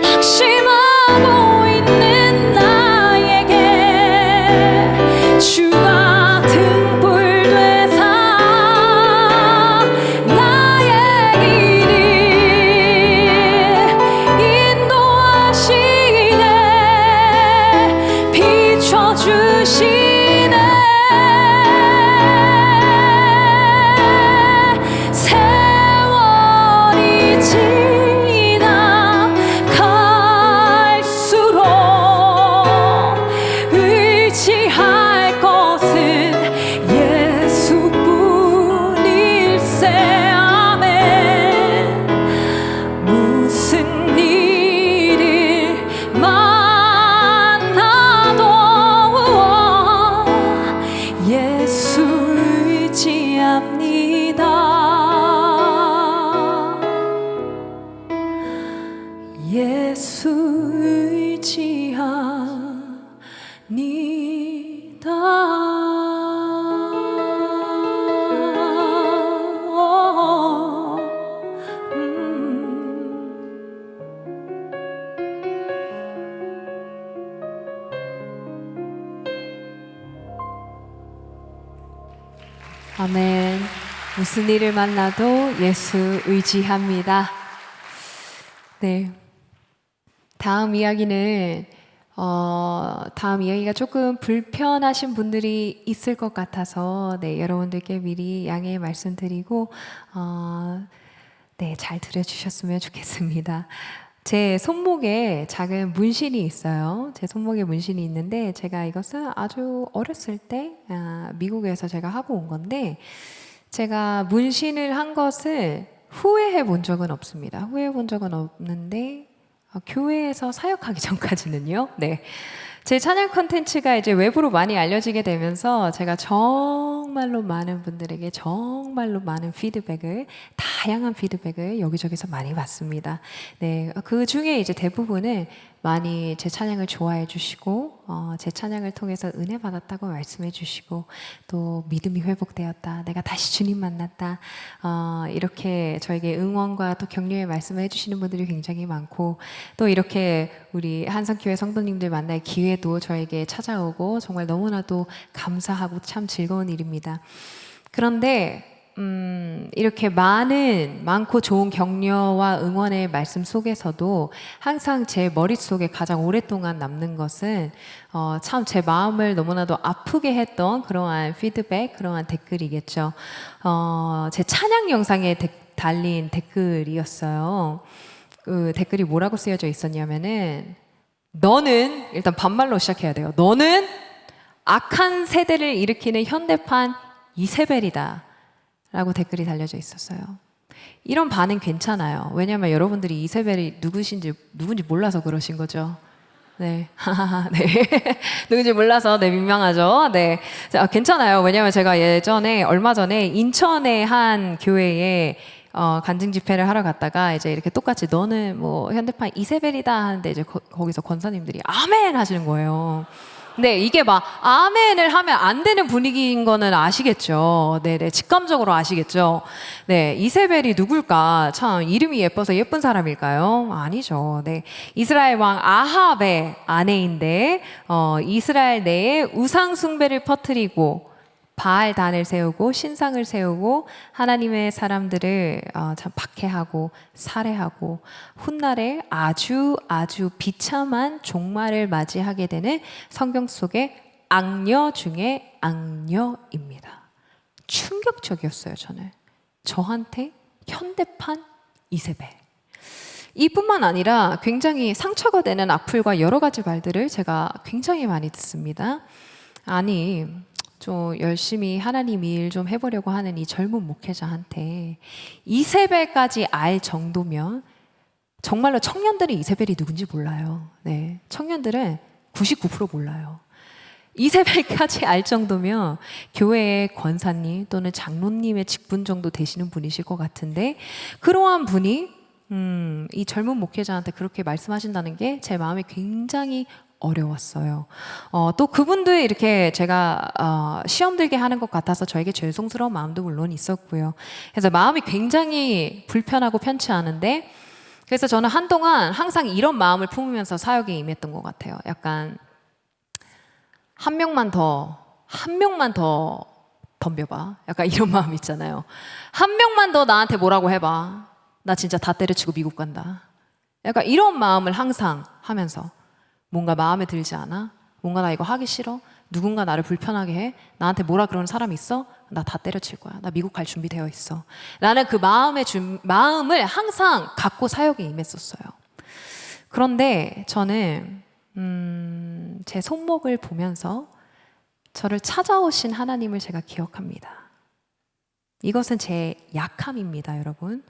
낙심하고 있는 나에게 주가 등불 되사 나의 길을 인도하시네. 비춰주시네. 세월이 지나갈수록 의지할 것은 예수뿐일세. 아멘. 무슨 일을 만나도 예수 의지합니다. 예수 의지합니다. 아멘. 무슨 일을 만나도 예수 의지합니다. 네. 다음 이야기는 다음 이야기가 조금 불편하신 분들이 있을 것 같아서 네, 여러분들께 미리 양해 말씀드리고 네, 잘 들어주셨으면 좋겠습니다. 제 손목에 작은 문신이 있어요. 제 손목에 문신이 있는데 제가 이것은 아주 어렸을 때 미국에서 제가 하고 온 건데 제가 문신을 한 것을 후회해 본 적은 없습니다. 후회해 본 적은 없는데 교회에서 사역하기 전까지는요. 네. 제 찬양 콘텐츠가 이제 외부로 많이 알려지게 되면서 제가 정말로 많은 분들에게 정말로 많은 피드백을 다 다양한 피드백을 여기저기서 많이 받습니다. 네, 그 중에 이제 대부분은 많이 제 찬양을 좋아해 주시고 제 찬양을 통해서 은혜 받았다고 말씀해 주시고 또 믿음이 회복되었다, 내가 다시 주님 만났다, 이렇게 저에게 응원과 또 격려의 말씀을 해주시는 분들이 굉장히 많고, 또 이렇게 우리 한성교회 성도님들 만날 기회도 저에게 찾아오고 정말 너무나도 감사하고 참 즐거운 일입니다. 그런데 이렇게 많고 좋은 격려와 응원의 말씀 속에서도 항상 제 머릿속에 가장 오랫동안 남는 것은 참 제 마음을 너무나도 아프게 했던 그러한 피드백, 그러한 댓글이겠죠. 제 찬양 영상에 달린 댓글이었어요. 그 댓글이 뭐라고 쓰여져 있었냐면은, 너는, 일단 반말로 시작해야 돼요. 너는 악한 세대를 일으키는 현대판 이세벨이다 라고 댓글이 달려져 있었어요. 이런 반응 괜찮아요. 왜냐하면 여러분들이 이세벨이 누군지 몰라서 그러신 거죠. 네. 네. 누군지 몰라서, 네, 민망하죠. 네. 자, 괜찮아요. 왜냐하면 제가 얼마 전에 인천의 한 교회에 간증 집회를 하러 갔다가 이제 이렇게 똑같이 너는 뭐 현대판 이세벨이다 하는데 이제 거기서 권사님들이 아멘 하시는 거예요. 네, 이게 막 아멘을 하면 안 되는 분위기인 거는 아시겠죠. 네네, 직감적으로 아시겠죠. 네, 이세벨이 누굴까? 참 이름이 예뻐서 예쁜 사람일까요? 아니죠. 네, 이스라엘 왕 아합의 아내인데 이스라엘 내에 우상 숭배를 퍼뜨리고 바알단을 세우고 신상을 세우고 하나님의 사람들을 참 박해하고 살해하고 훗날에 아주 비참한 종말을 맞이하게 되는 성경 속의 악녀 중에 악녀입니다. 충격적이었어요. 저한테 현대판 이세벨. 이뿐만 아니라 굉장히 상처가 되는 악플과 여러 가지 말들을 제가 굉장히 많이 듣습니다. 아니, 좀 열심히 하나님 일 좀 해보려고 하는 이 젊은 목회자한테 이세벨까지 알 정도면 정말로 청년들이 이세벨이 누군지 몰라요. 네, 청년들은 99% 몰라요. 이세벨까지 알 정도면 교회의 권사님 또는 장로님의 직분 정도 되시는 분이실 것 같은데, 그러한 분이 이 젊은 목회자한테 그렇게 말씀하신다는 게 제 마음이 굉장히 어려웠어요. 또 그분도 이렇게 제가 시험 들게 하는 것 같아서 저에게 죄송스러운 마음도 물론 있었고요. 그래서 마음이 굉장히 불편하고 편치 않은데, 그래서 저는 한동안 항상 이런 마음을 품으면서 사역에 임했던 것 같아요. 약간 한 명만 더 덤벼봐. 약간 이런 마음 있잖아요. 한 명만 더 나한테 뭐라고 해봐. 나 진짜 다 때려치고 미국 간다. 약간 이런 마음을 항상 하면서, 뭔가 마음에 들지 않아? 뭔가 나 이거 하기 싫어? 누군가 나를 불편하게 해? 나한테 뭐라 그러는 사람 있어? 나 다 때려칠 거야. 나 미국 갈 준비되어 있어. 라는 그 마음을 항상 갖고 사역에 임했었어요. 그런데 저는 제 손목을 보면서 저를 찾아오신 하나님을 제가 기억합니다. 이것은 제 약함입니다, 여러분.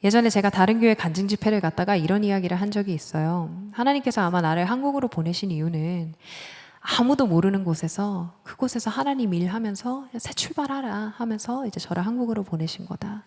예전에 제가 다른 교회 간증 집회를 갔다가 이런 이야기를 한 적이 있어요. 하나님께서 아마 나를 한국으로 보내신 이유는 아무도 모르는 곳에서, 그곳에서 하나님 일하면서 새 출발하라 하면서 이제 저를 한국으로 보내신 거다.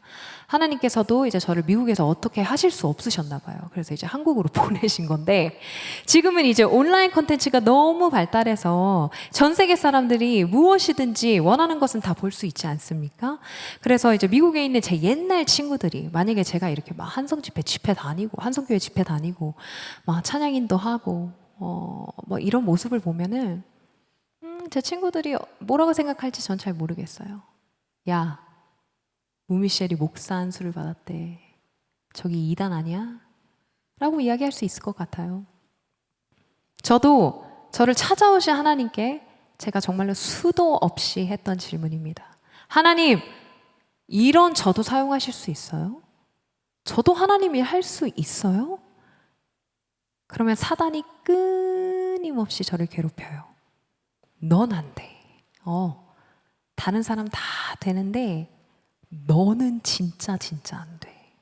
하나님께서도 이제 저를 미국에서 어떻게 하실 수 없으셨나 봐요. 그래서 이제 한국으로 보내신 건데, 지금은 이제 온라인 콘텐츠가 너무 발달해서 전 세계 사람들이 무엇이든지 원하는 것은 다 볼 수 있지 않습니까? 그래서 이제 미국에 있는 제 옛날 친구들이, 만약에 제가 이렇게 막 한성 집회 다니고 한성교회 집회 다니고 막 찬양인도 하고 뭐 이런 모습을 보면은 제 친구들이 뭐라고 생각할지 전 잘 모르겠어요. 야, 우미셸이 목사 안수를 받았대. 저기 이단 아니야? 라고 이야기할 수 있을 것 같아요. 저도 저를 찾아오신 하나님께 제가 정말로 수도 없이 했던 질문입니다. 하나님, 이런 저도 사용하실 수 있어요? 저도 하나님 일 할 수 있어요? 그러면 사단이 끊임없이 저를 괴롭혀요. 넌 안 돼. 다른 사람 다 되는데 너는 진짜 안 돼.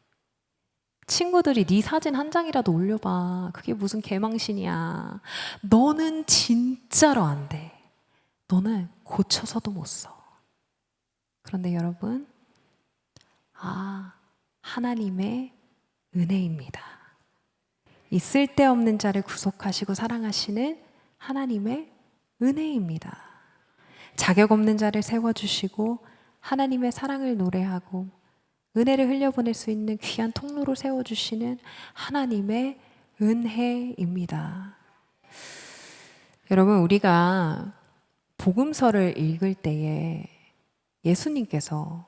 친구들이 네 사진 한 장이라도 올려봐. 그게 무슨 개망신이야. 너는 진짜로 안 돼. 너는 고쳐서도 못 써. 그런데 여러분, 하나님의 은혜입니다. 이 쓸데없는 자를 구속하시고 사랑하시는 하나님의 은혜입니다. 자격 없는 자를 세워주시고 하나님의 사랑을 노래하고 은혜를 흘려보낼 수 있는 귀한 통로로 세워주시는 하나님의 은혜입니다. 여러분, 우리가 복음서를 읽을 때에 예수님께서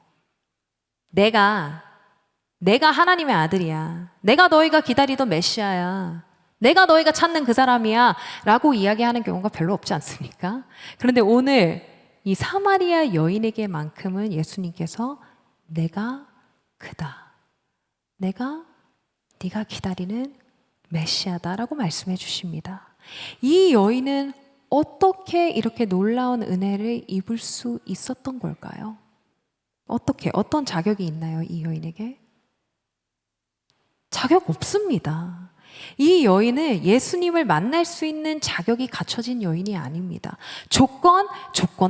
내가 하나님의 아들이야, 내가 너희가 기다리던 메시아야, 내가 너희가 찾는 그 사람이야 라고 이야기하는 경우가 별로 없지 않습니까? 그런데 오늘 이 사마리아 여인에게만큼은 예수님께서 내가 그다, 내가 네가 기다리는 메시아다라고 말씀해 주십니다. 이 여인은 어떻게 이렇게 놀라운 은혜를 입을 수 있었던 걸까요? 어떤 자격이 있나요, 이 여인에게? 자격 없습니다. 이 여인은 예수님을 만날 수 있는 자격이 갖춰진 여인이 아닙니다. 조건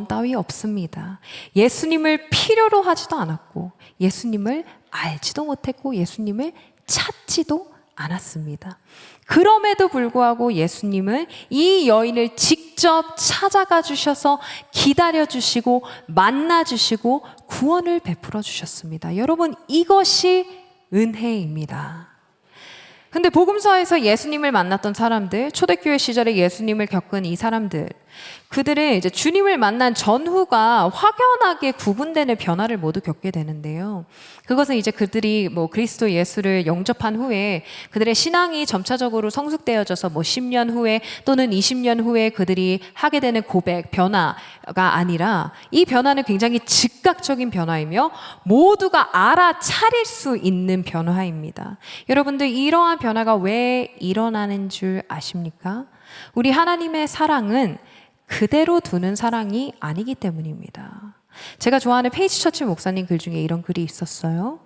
따위 없습니다. 예수님을 필요로 하지도 않았고 예수님을 알지도 못했고 예수님을 찾지도 않았습니다. 그럼에도 불구하고 예수님은 이 여인을 직접 찾아가 주셔서 기다려 주시고 만나 주시고 구원을 베풀어 주셨습니다. 여러분, 이것이 은혜입니다. 근데 복음서에서 예수님을 만났던 사람들, 초대교회 시절에 예수님을 겪은 이 사람들, 그들은 이제 주님을 만난 전후가 확연하게 구분되는 변화를 모두 겪게 되는데요. 그것은 이제 그들이 그리스도 예수를 영접한 후에 그들의 신앙이 점차적으로 성숙되어져서 10년 후에 또는 20년 후에 그들이 하게 되는 고백, 변화가 아니라 이 변화는 굉장히 즉각적인 변화이며 모두가 알아차릴 수 있는 변화입니다. 여러분들, 이러한 변화가 왜 일어나는 줄 아십니까? 우리 하나님의 사랑은 그대로 두는 사랑이 아니기 때문입니다. 제가 좋아하는 페이지 처치 목사님 글 중에 이런 글이 있었어요.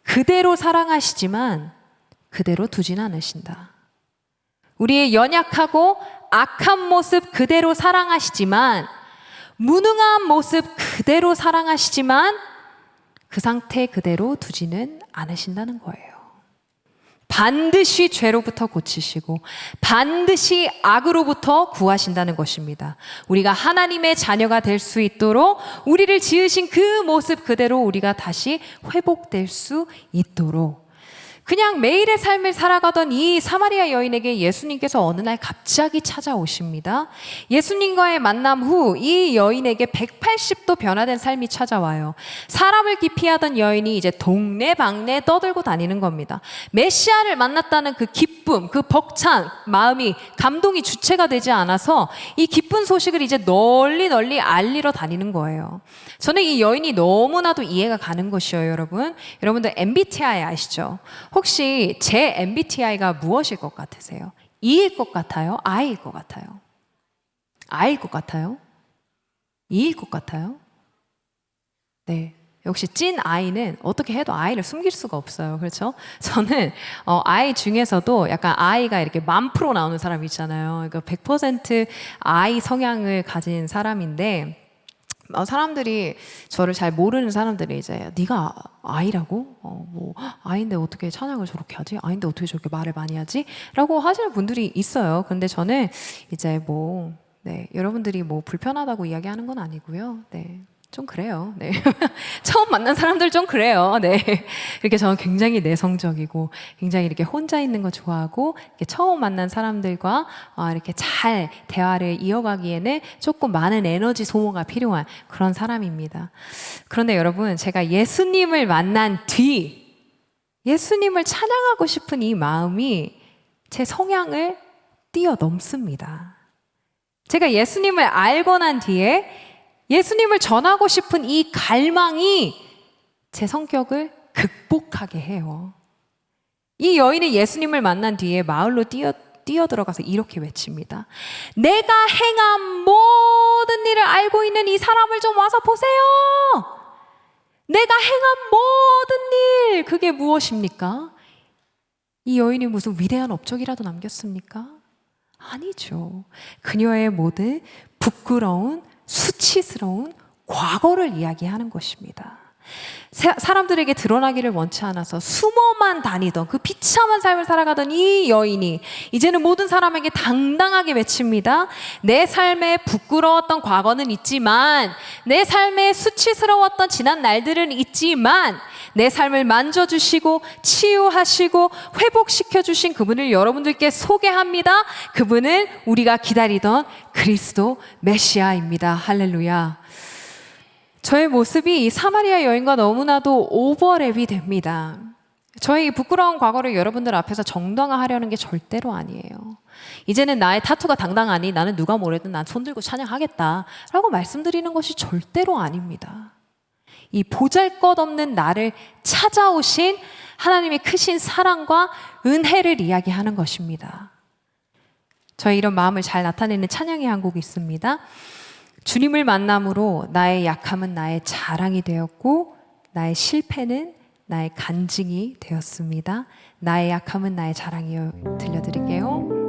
그대로 사랑하시지만 그대로 두진 않으신다. 우리의 연약하고 악한 모습 그대로 사랑하시지만, 무능한 모습 그대로 사랑하시지만 그 상태 그대로 두지는 않으신다는 거예요. 반드시 죄로부터 고치시고 반드시 악으로부터 구하신다는 것입니다. 우리가 하나님의 자녀가 될 수 있도록, 우리를 지으신 그 모습 그대로 우리가 다시 회복될 수 있도록, 그냥 매일의 삶을 살아가던 이 사마리아 여인에게 예수님께서 어느 날 갑자기 찾아오십니다. 예수님과의 만남 후 이 여인에게 180도 변화된 삶이 찾아와요. 사람을 기피하던 여인이 이제 동네방네 떠들고 다니는 겁니다. 메시아를 만났다는 그 기쁨, 그 벅찬 마음이, 감동이 주체가 되지 않아서 이 기쁜 소식을 이제 널리 알리러 다니는 거예요. 저는 이 여인이 너무나도 이해가 가는 것이에요, 여러분. 여러분들 MBTI 아시죠? 혹시 제 MBTI가 무엇일 것 같으세요? E일 것 같아요? I일 것 같아요? I일 것 같아요? E일 것 같아요? 네. 역시 찐 I는 어떻게 해도 I를 숨길 수가 없어요. 그렇죠? 저는 I 중에서도 약간 I가 이렇게 1000% 나오는 사람 있잖아요. 그러니까 100% I 성향을 가진 사람인데, 사람들이, 저를 잘 모르는 사람들이 이제 네가 아이라고? 아이인데 어떻게 찬양을 저렇게 하지? 아이인데 어떻게 저렇게 말을 많이 하지? 라고 하시는 분들이 있어요. 근데 저는 이제 여러분들이 불편하다고 이야기하는 건 아니고요. 네. 좀 그래요. 네. 처음 만난 사람들 좀 그래요. 네. 이렇게 저는 굉장히 내성적이고 굉장히 이렇게 혼자 있는 거 좋아하고, 이렇게 처음 만난 사람들과 이렇게 잘 대화를 이어가기에는 조금 많은 에너지 소모가 필요한 그런 사람입니다. 그런데 여러분, 제가 예수님을 만난 뒤 예수님을 찬양하고 싶은 이 마음이 제 성향을 뛰어넘습니다. 제가 예수님을 알고 난 뒤에 예수님을 전하고 싶은 이 갈망이 제 성격을 극복하게 해요. 이 여인이 예수님을 만난 뒤에 마을로 뛰어들어가서 이렇게 외칩니다. 내가 행한 모든 일을 알고 있는 이 사람을 좀 와서 보세요. 내가 행한 모든 일, 그게 무엇입니까? 이 여인이 무슨 위대한 업적이라도 남겼습니까? 아니죠. 그녀의 모든 부끄러운, 수치스러운 과거를 이야기하는 것입니다. 사람들에게 드러나기를 원치 않아서 숨어만 다니던 그 비참한 삶을 살아가던 이 여인이 이제는 모든 사람에게 당당하게 외칩니다. 내 삶에 부끄러웠던 과거는 있지만, 내 삶에 수치스러웠던 지난 날들은 있지만, 내 삶을 만져주시고 치유하시고 회복시켜주신 그분을 여러분들께 소개합니다. 그분은 우리가 기다리던 그리스도 메시아입니다. 할렐루야. 저의 모습이 이 사마리아 여인과 너무나도 오버랩이 됩니다. 저의 이 부끄러운 과거를 여러분들 앞에서 정당화하려는 게 절대로 아니에요. 이제는 나의 타투가 당당하니 나는 누가 뭐래든 난 손들고 찬양하겠다 라고 말씀드리는 것이 절대로 아닙니다. 이 보잘것없는 나를 찾아오신 하나님의 크신 사랑과 은혜를 이야기하는 것입니다. 저의 이런 마음을 잘 나타내는 찬양의 한 곡이 있습니다. 주님을 만남으로 나의 약함은 나의 자랑이 되었고 나의 실패는 나의 간증이 되었습니다. 나의 약함은 나의 자랑이요. 들려드릴게요.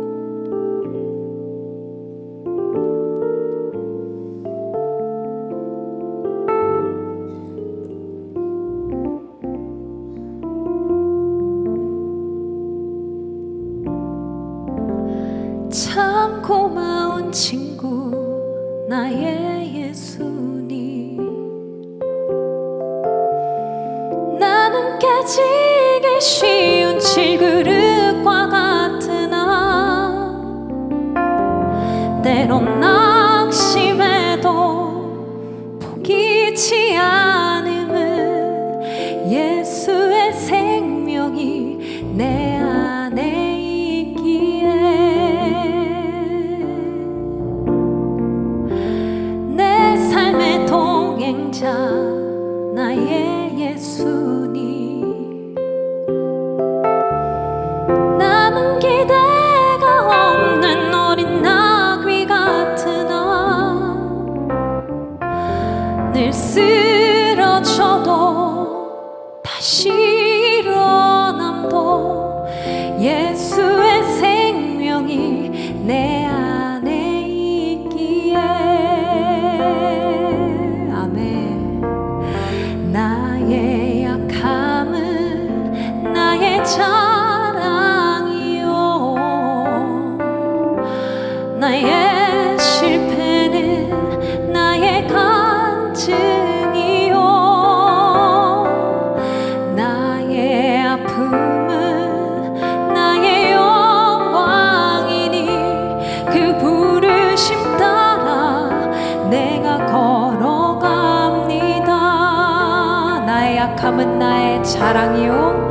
참 고마운 친구 나의 예수님, 나는 깨지기 쉬운 질그릇과 같으나 때론 낙심해도 포기치 않음은 예수의 생명이 내 안에 있기에 동행자 나의 예수님, 나는 기대가 없는 어린 나귀 같으나 늘 쓰러져도 다시 일어남도 예수의 생명이 내 안에 있기에 나의 약함은 나의 자랑이요, 나의 실패는 나의 간증이요, 나의 아픔은 나의 영광이니 그 부르심 따라 내가 걸어갑니다. 나의 약함은 나의 자랑이요,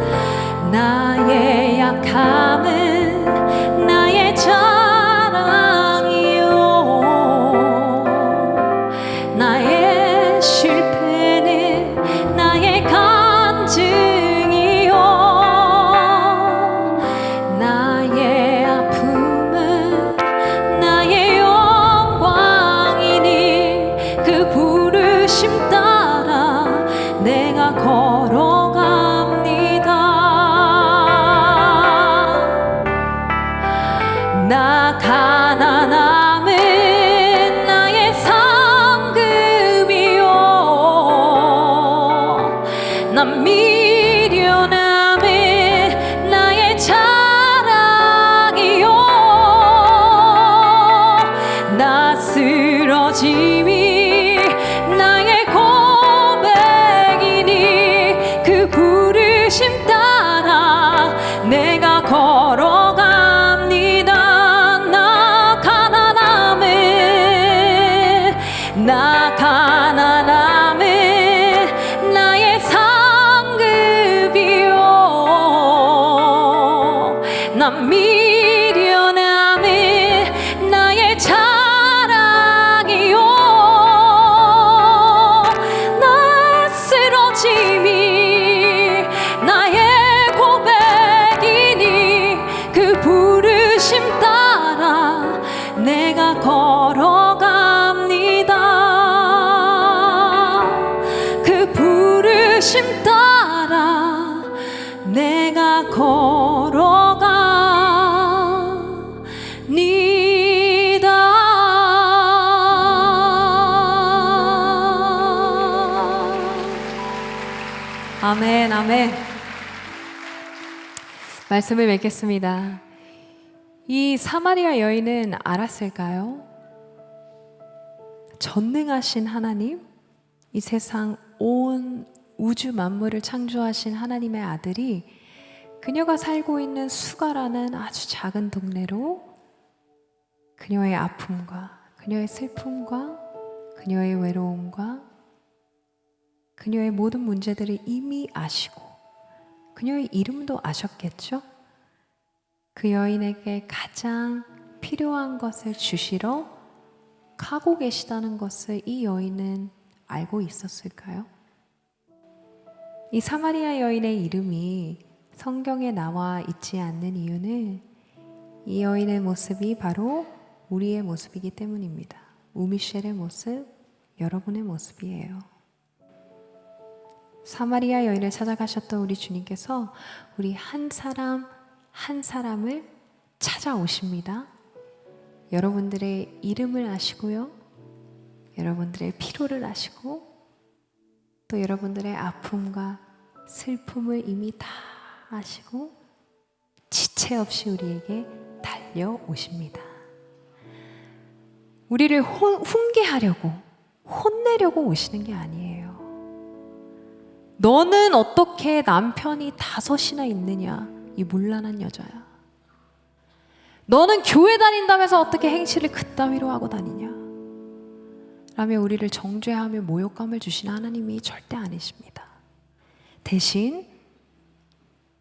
나의 약함은 나의 자랑이요, 나의 실패는 나의 간증이요, 나의 아픔은 나의 영광이니 그 부르심 따라 내가 걸어갑니다. 나 가난함은 나의 상급이요, 난 미련함은 나의 자랑이요, 나 쓰러짐이 나의 고백이니 그 부르심 따라 내가 걸어갑니다. 나 가난함은 나의 상급이요, 난 미련함은 나의 자랑이요, 나의 쓰러짐이 나의 고백이니 그 부르심 따라 내가 걸어갑니다. 그 부르심 따라 내가 걸어갑니다. 아멘, 아멘. 말씀을 맺겠습니다. 이 사마리아 여인은 알았을까요? 전능하신 하나님, 이 세상 온 우주 만물을 창조하신 하나님의 아들이 그녀가 살고 있는 수가라는 아주 작은 동네로 그녀의 아픔과 그녀의 슬픔과 그녀의 외로움과 그녀의 모든 문제들을 이미 아시고 그녀의 이름도 아셨겠죠? 그 여인에게 가장 필요한 것을 주시러 가고 계시다는 것을 이 여인은 알고 있었을까요? 이 사마리아 여인의 이름이 성경에 나와 있지 않는 이유는 이 여인의 모습이 바로 우리의 모습이기 때문입니다. 우미셸의 모습, 여러분의 모습이에요. 사마리아 여인을 찾아가셨던 우리 주님께서 우리 한 사람 한 사람을 찾아오십니다. 여러분들의 이름을 아시고요. 여러분들의 필요를 아시고 또 여러분들의 아픔과 슬픔을 이미 다 아시고 지체 없이 우리에게 달려오십니다. 우리를 훈계하려고 혼내려고 오시는 게 아니에요. 너는 어떻게 남편이 5이나 있느냐, 이 문란한 여자야. 너는 교회 다닌다면서 어떻게 행실을 그따위로 하고 다니냐 라며 우리를 정죄하며 모욕감을 주시는 하나님이 절대 아니십니다. 대신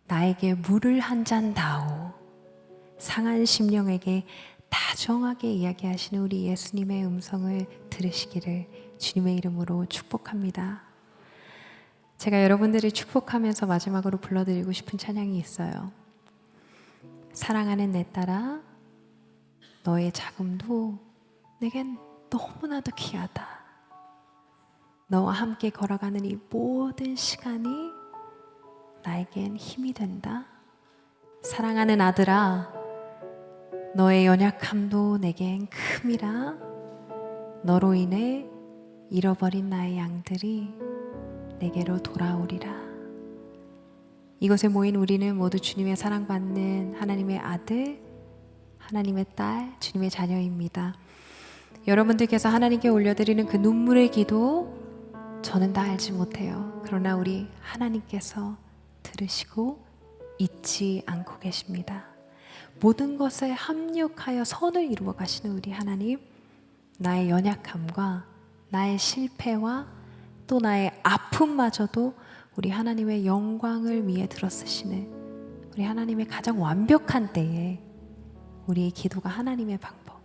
나에게 물을 한 잔 다오, 상한 심령에게 다정하게 이야기하시는 우리 예수님의 음성을 들으시기를 주님의 이름으로 축복합니다. 제가 여러분들을 축복하면서 마지막으로 불러드리고 싶은 찬양이 있어요. 사랑하는 내 딸아, 너의 자금도 내겐 너무나도 귀하다. 너와 함께 걸어가는 이 모든 시간이 나에겐 힘이 된다. 사랑하는 아들아, 너의 연약함도 내겐 큼이라. 너로 인해 잃어버린 나의 양들이 내게로 돌아오리라. 이곳에 모인 우리는 모두 주님의 사랑받는 하나님의 아들, 하나님의 딸, 주님의 자녀입니다. 여러분들께서 하나님께 올려드리는 그 눈물의 기도 저는 다 알지 못해요. 그러나 우리 하나님께서 들으시고 잊지 않고 계십니다. 모든 것을 합력하여 선을 이루어 가시는 우리 하나님, 나의 연약함과 나의 실패와 또 나의 아픔마저도 우리 하나님의 영광을 위해 들어쓰시는 우리 하나님의 가장 완벽한 때에 우리의 기도가 하나님의 방법,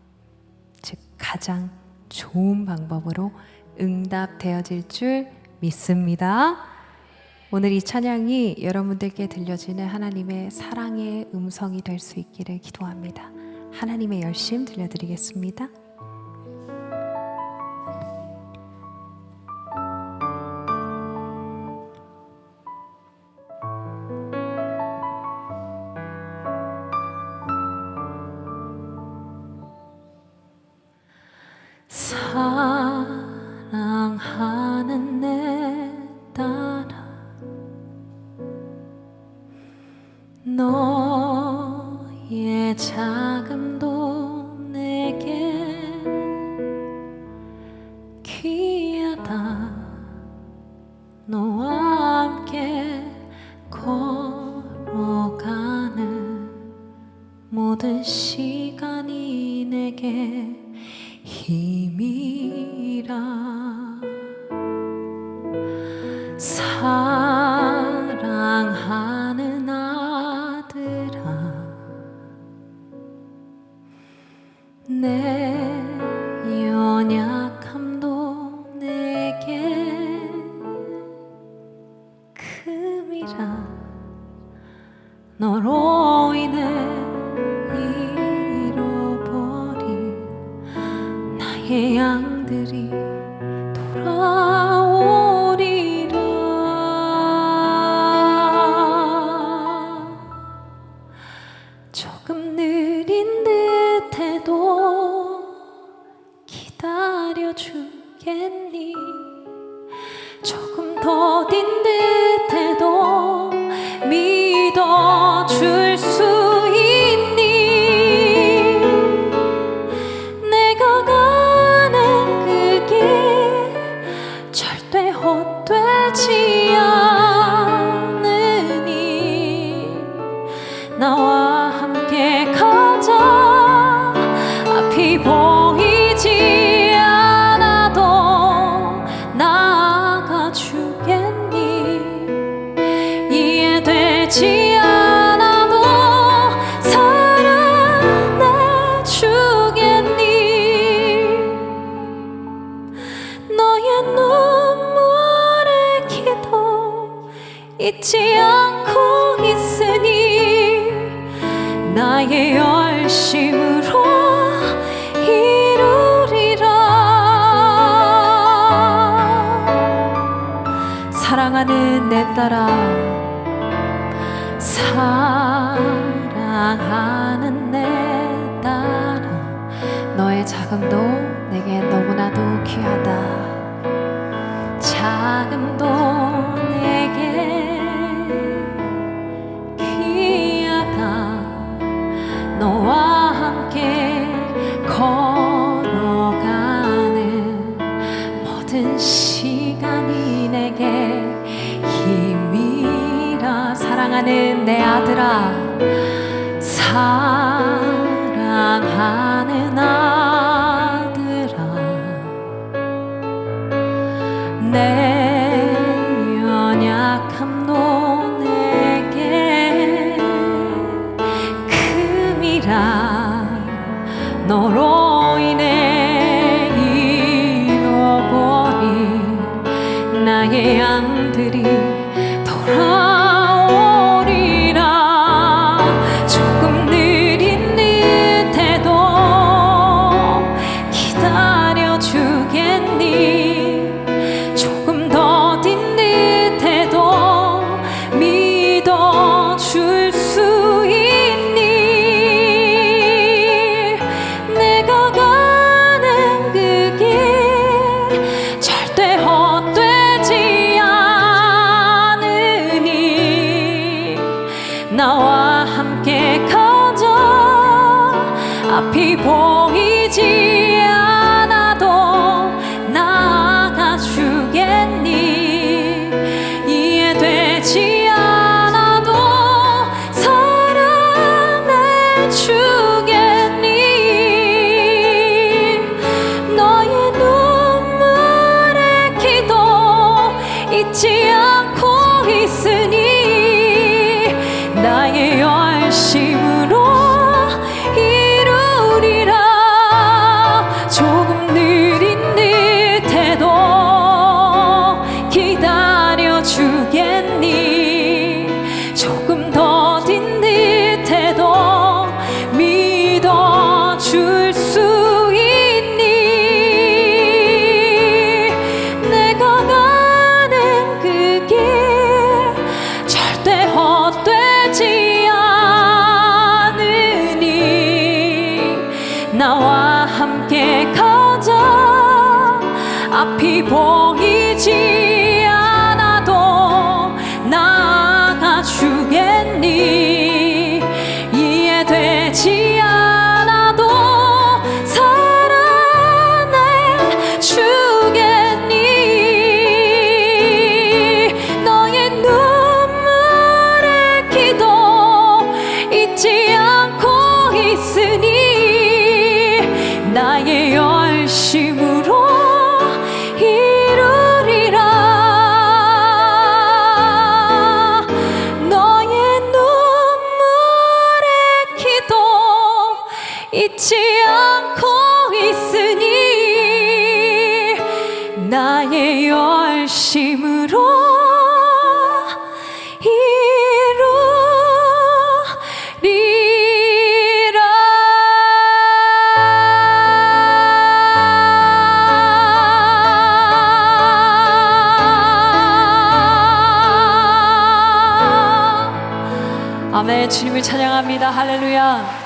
즉 가장 좋은 방법으로 응답되어질 줄 믿습니다. 오늘 이 찬양이 여러분들께 들려지는 하나님의 사랑의 음성이 될 수 있기를 기도합니다. 하나님의 열심 들려드리겠습니다. 사랑하는 내 딸아, 너의 자금도 내게 귀하다. 너와 함께 걸어가는 모든 시간이 내게 힘이라. 사랑하는 아들아, 내 연약함도 내게 큼이라. 너로 인해 잃어버린 나의 양들이 돌아오리라. 조금 느린 듯해도 기다려주겠니? 조금 더딘 듯해도 믿어줄 수 있니? 내가 가는 그 길 절대 헛되지 않으니 나와 함께 가자. 앞이 보이지 않아도 나아가 주겠니? 이해되지 않아도 사랑해 주겠니? 너의 눈물의 기도 잊지 않고 있으니 나의 열심으로 이루리라. 사랑하는 내 딸아, 사랑하는 내 딸아, 너의 자금도 내게 너무나도 귀하다. 자금도 내게 귀하다. 너와 함께 걸어가는 모든 시간이 내게 힘이라. 사랑하는 내 아들아, 사랑하는 아들아, 내 연약함도 내게 금이라. 너로 인해 잃어버린 나의 양들이 돌아오리라. 조금 느린 듯해도 기다려주겠니? 조금 더딘 듯해도 믿어줄 수 있니? 내가 가는 그 길 절대 헛되지 않으니 나와 함께 가자. 앞이 보이지 않아도 나아가 주겠니? 이해되지 않아도 사랑해 주겠니? 너의 눈물의 기도 잊지 않고 있으니 나의 열심으로 이루리라. 조금 느린 듯해도 기다려주겠니? 조금 더딘 듯해도 믿어줄 수 있니? 내가 가는 그 길 절대 헛되지 않으니 나와 함께 가자. 앞이 보이지 않아도 나아가 주겠니? 이해되지 않아도 사랑해 주겠니? 너의 눈물의 기도 잊지 않고 있으니 나의 열심으로 이루리라. 너의 눈물의 기도 잊지 않고 있으니 나의 열심으로 이루리라. 아멘. 주님을 찬양합니다. 할렐루야.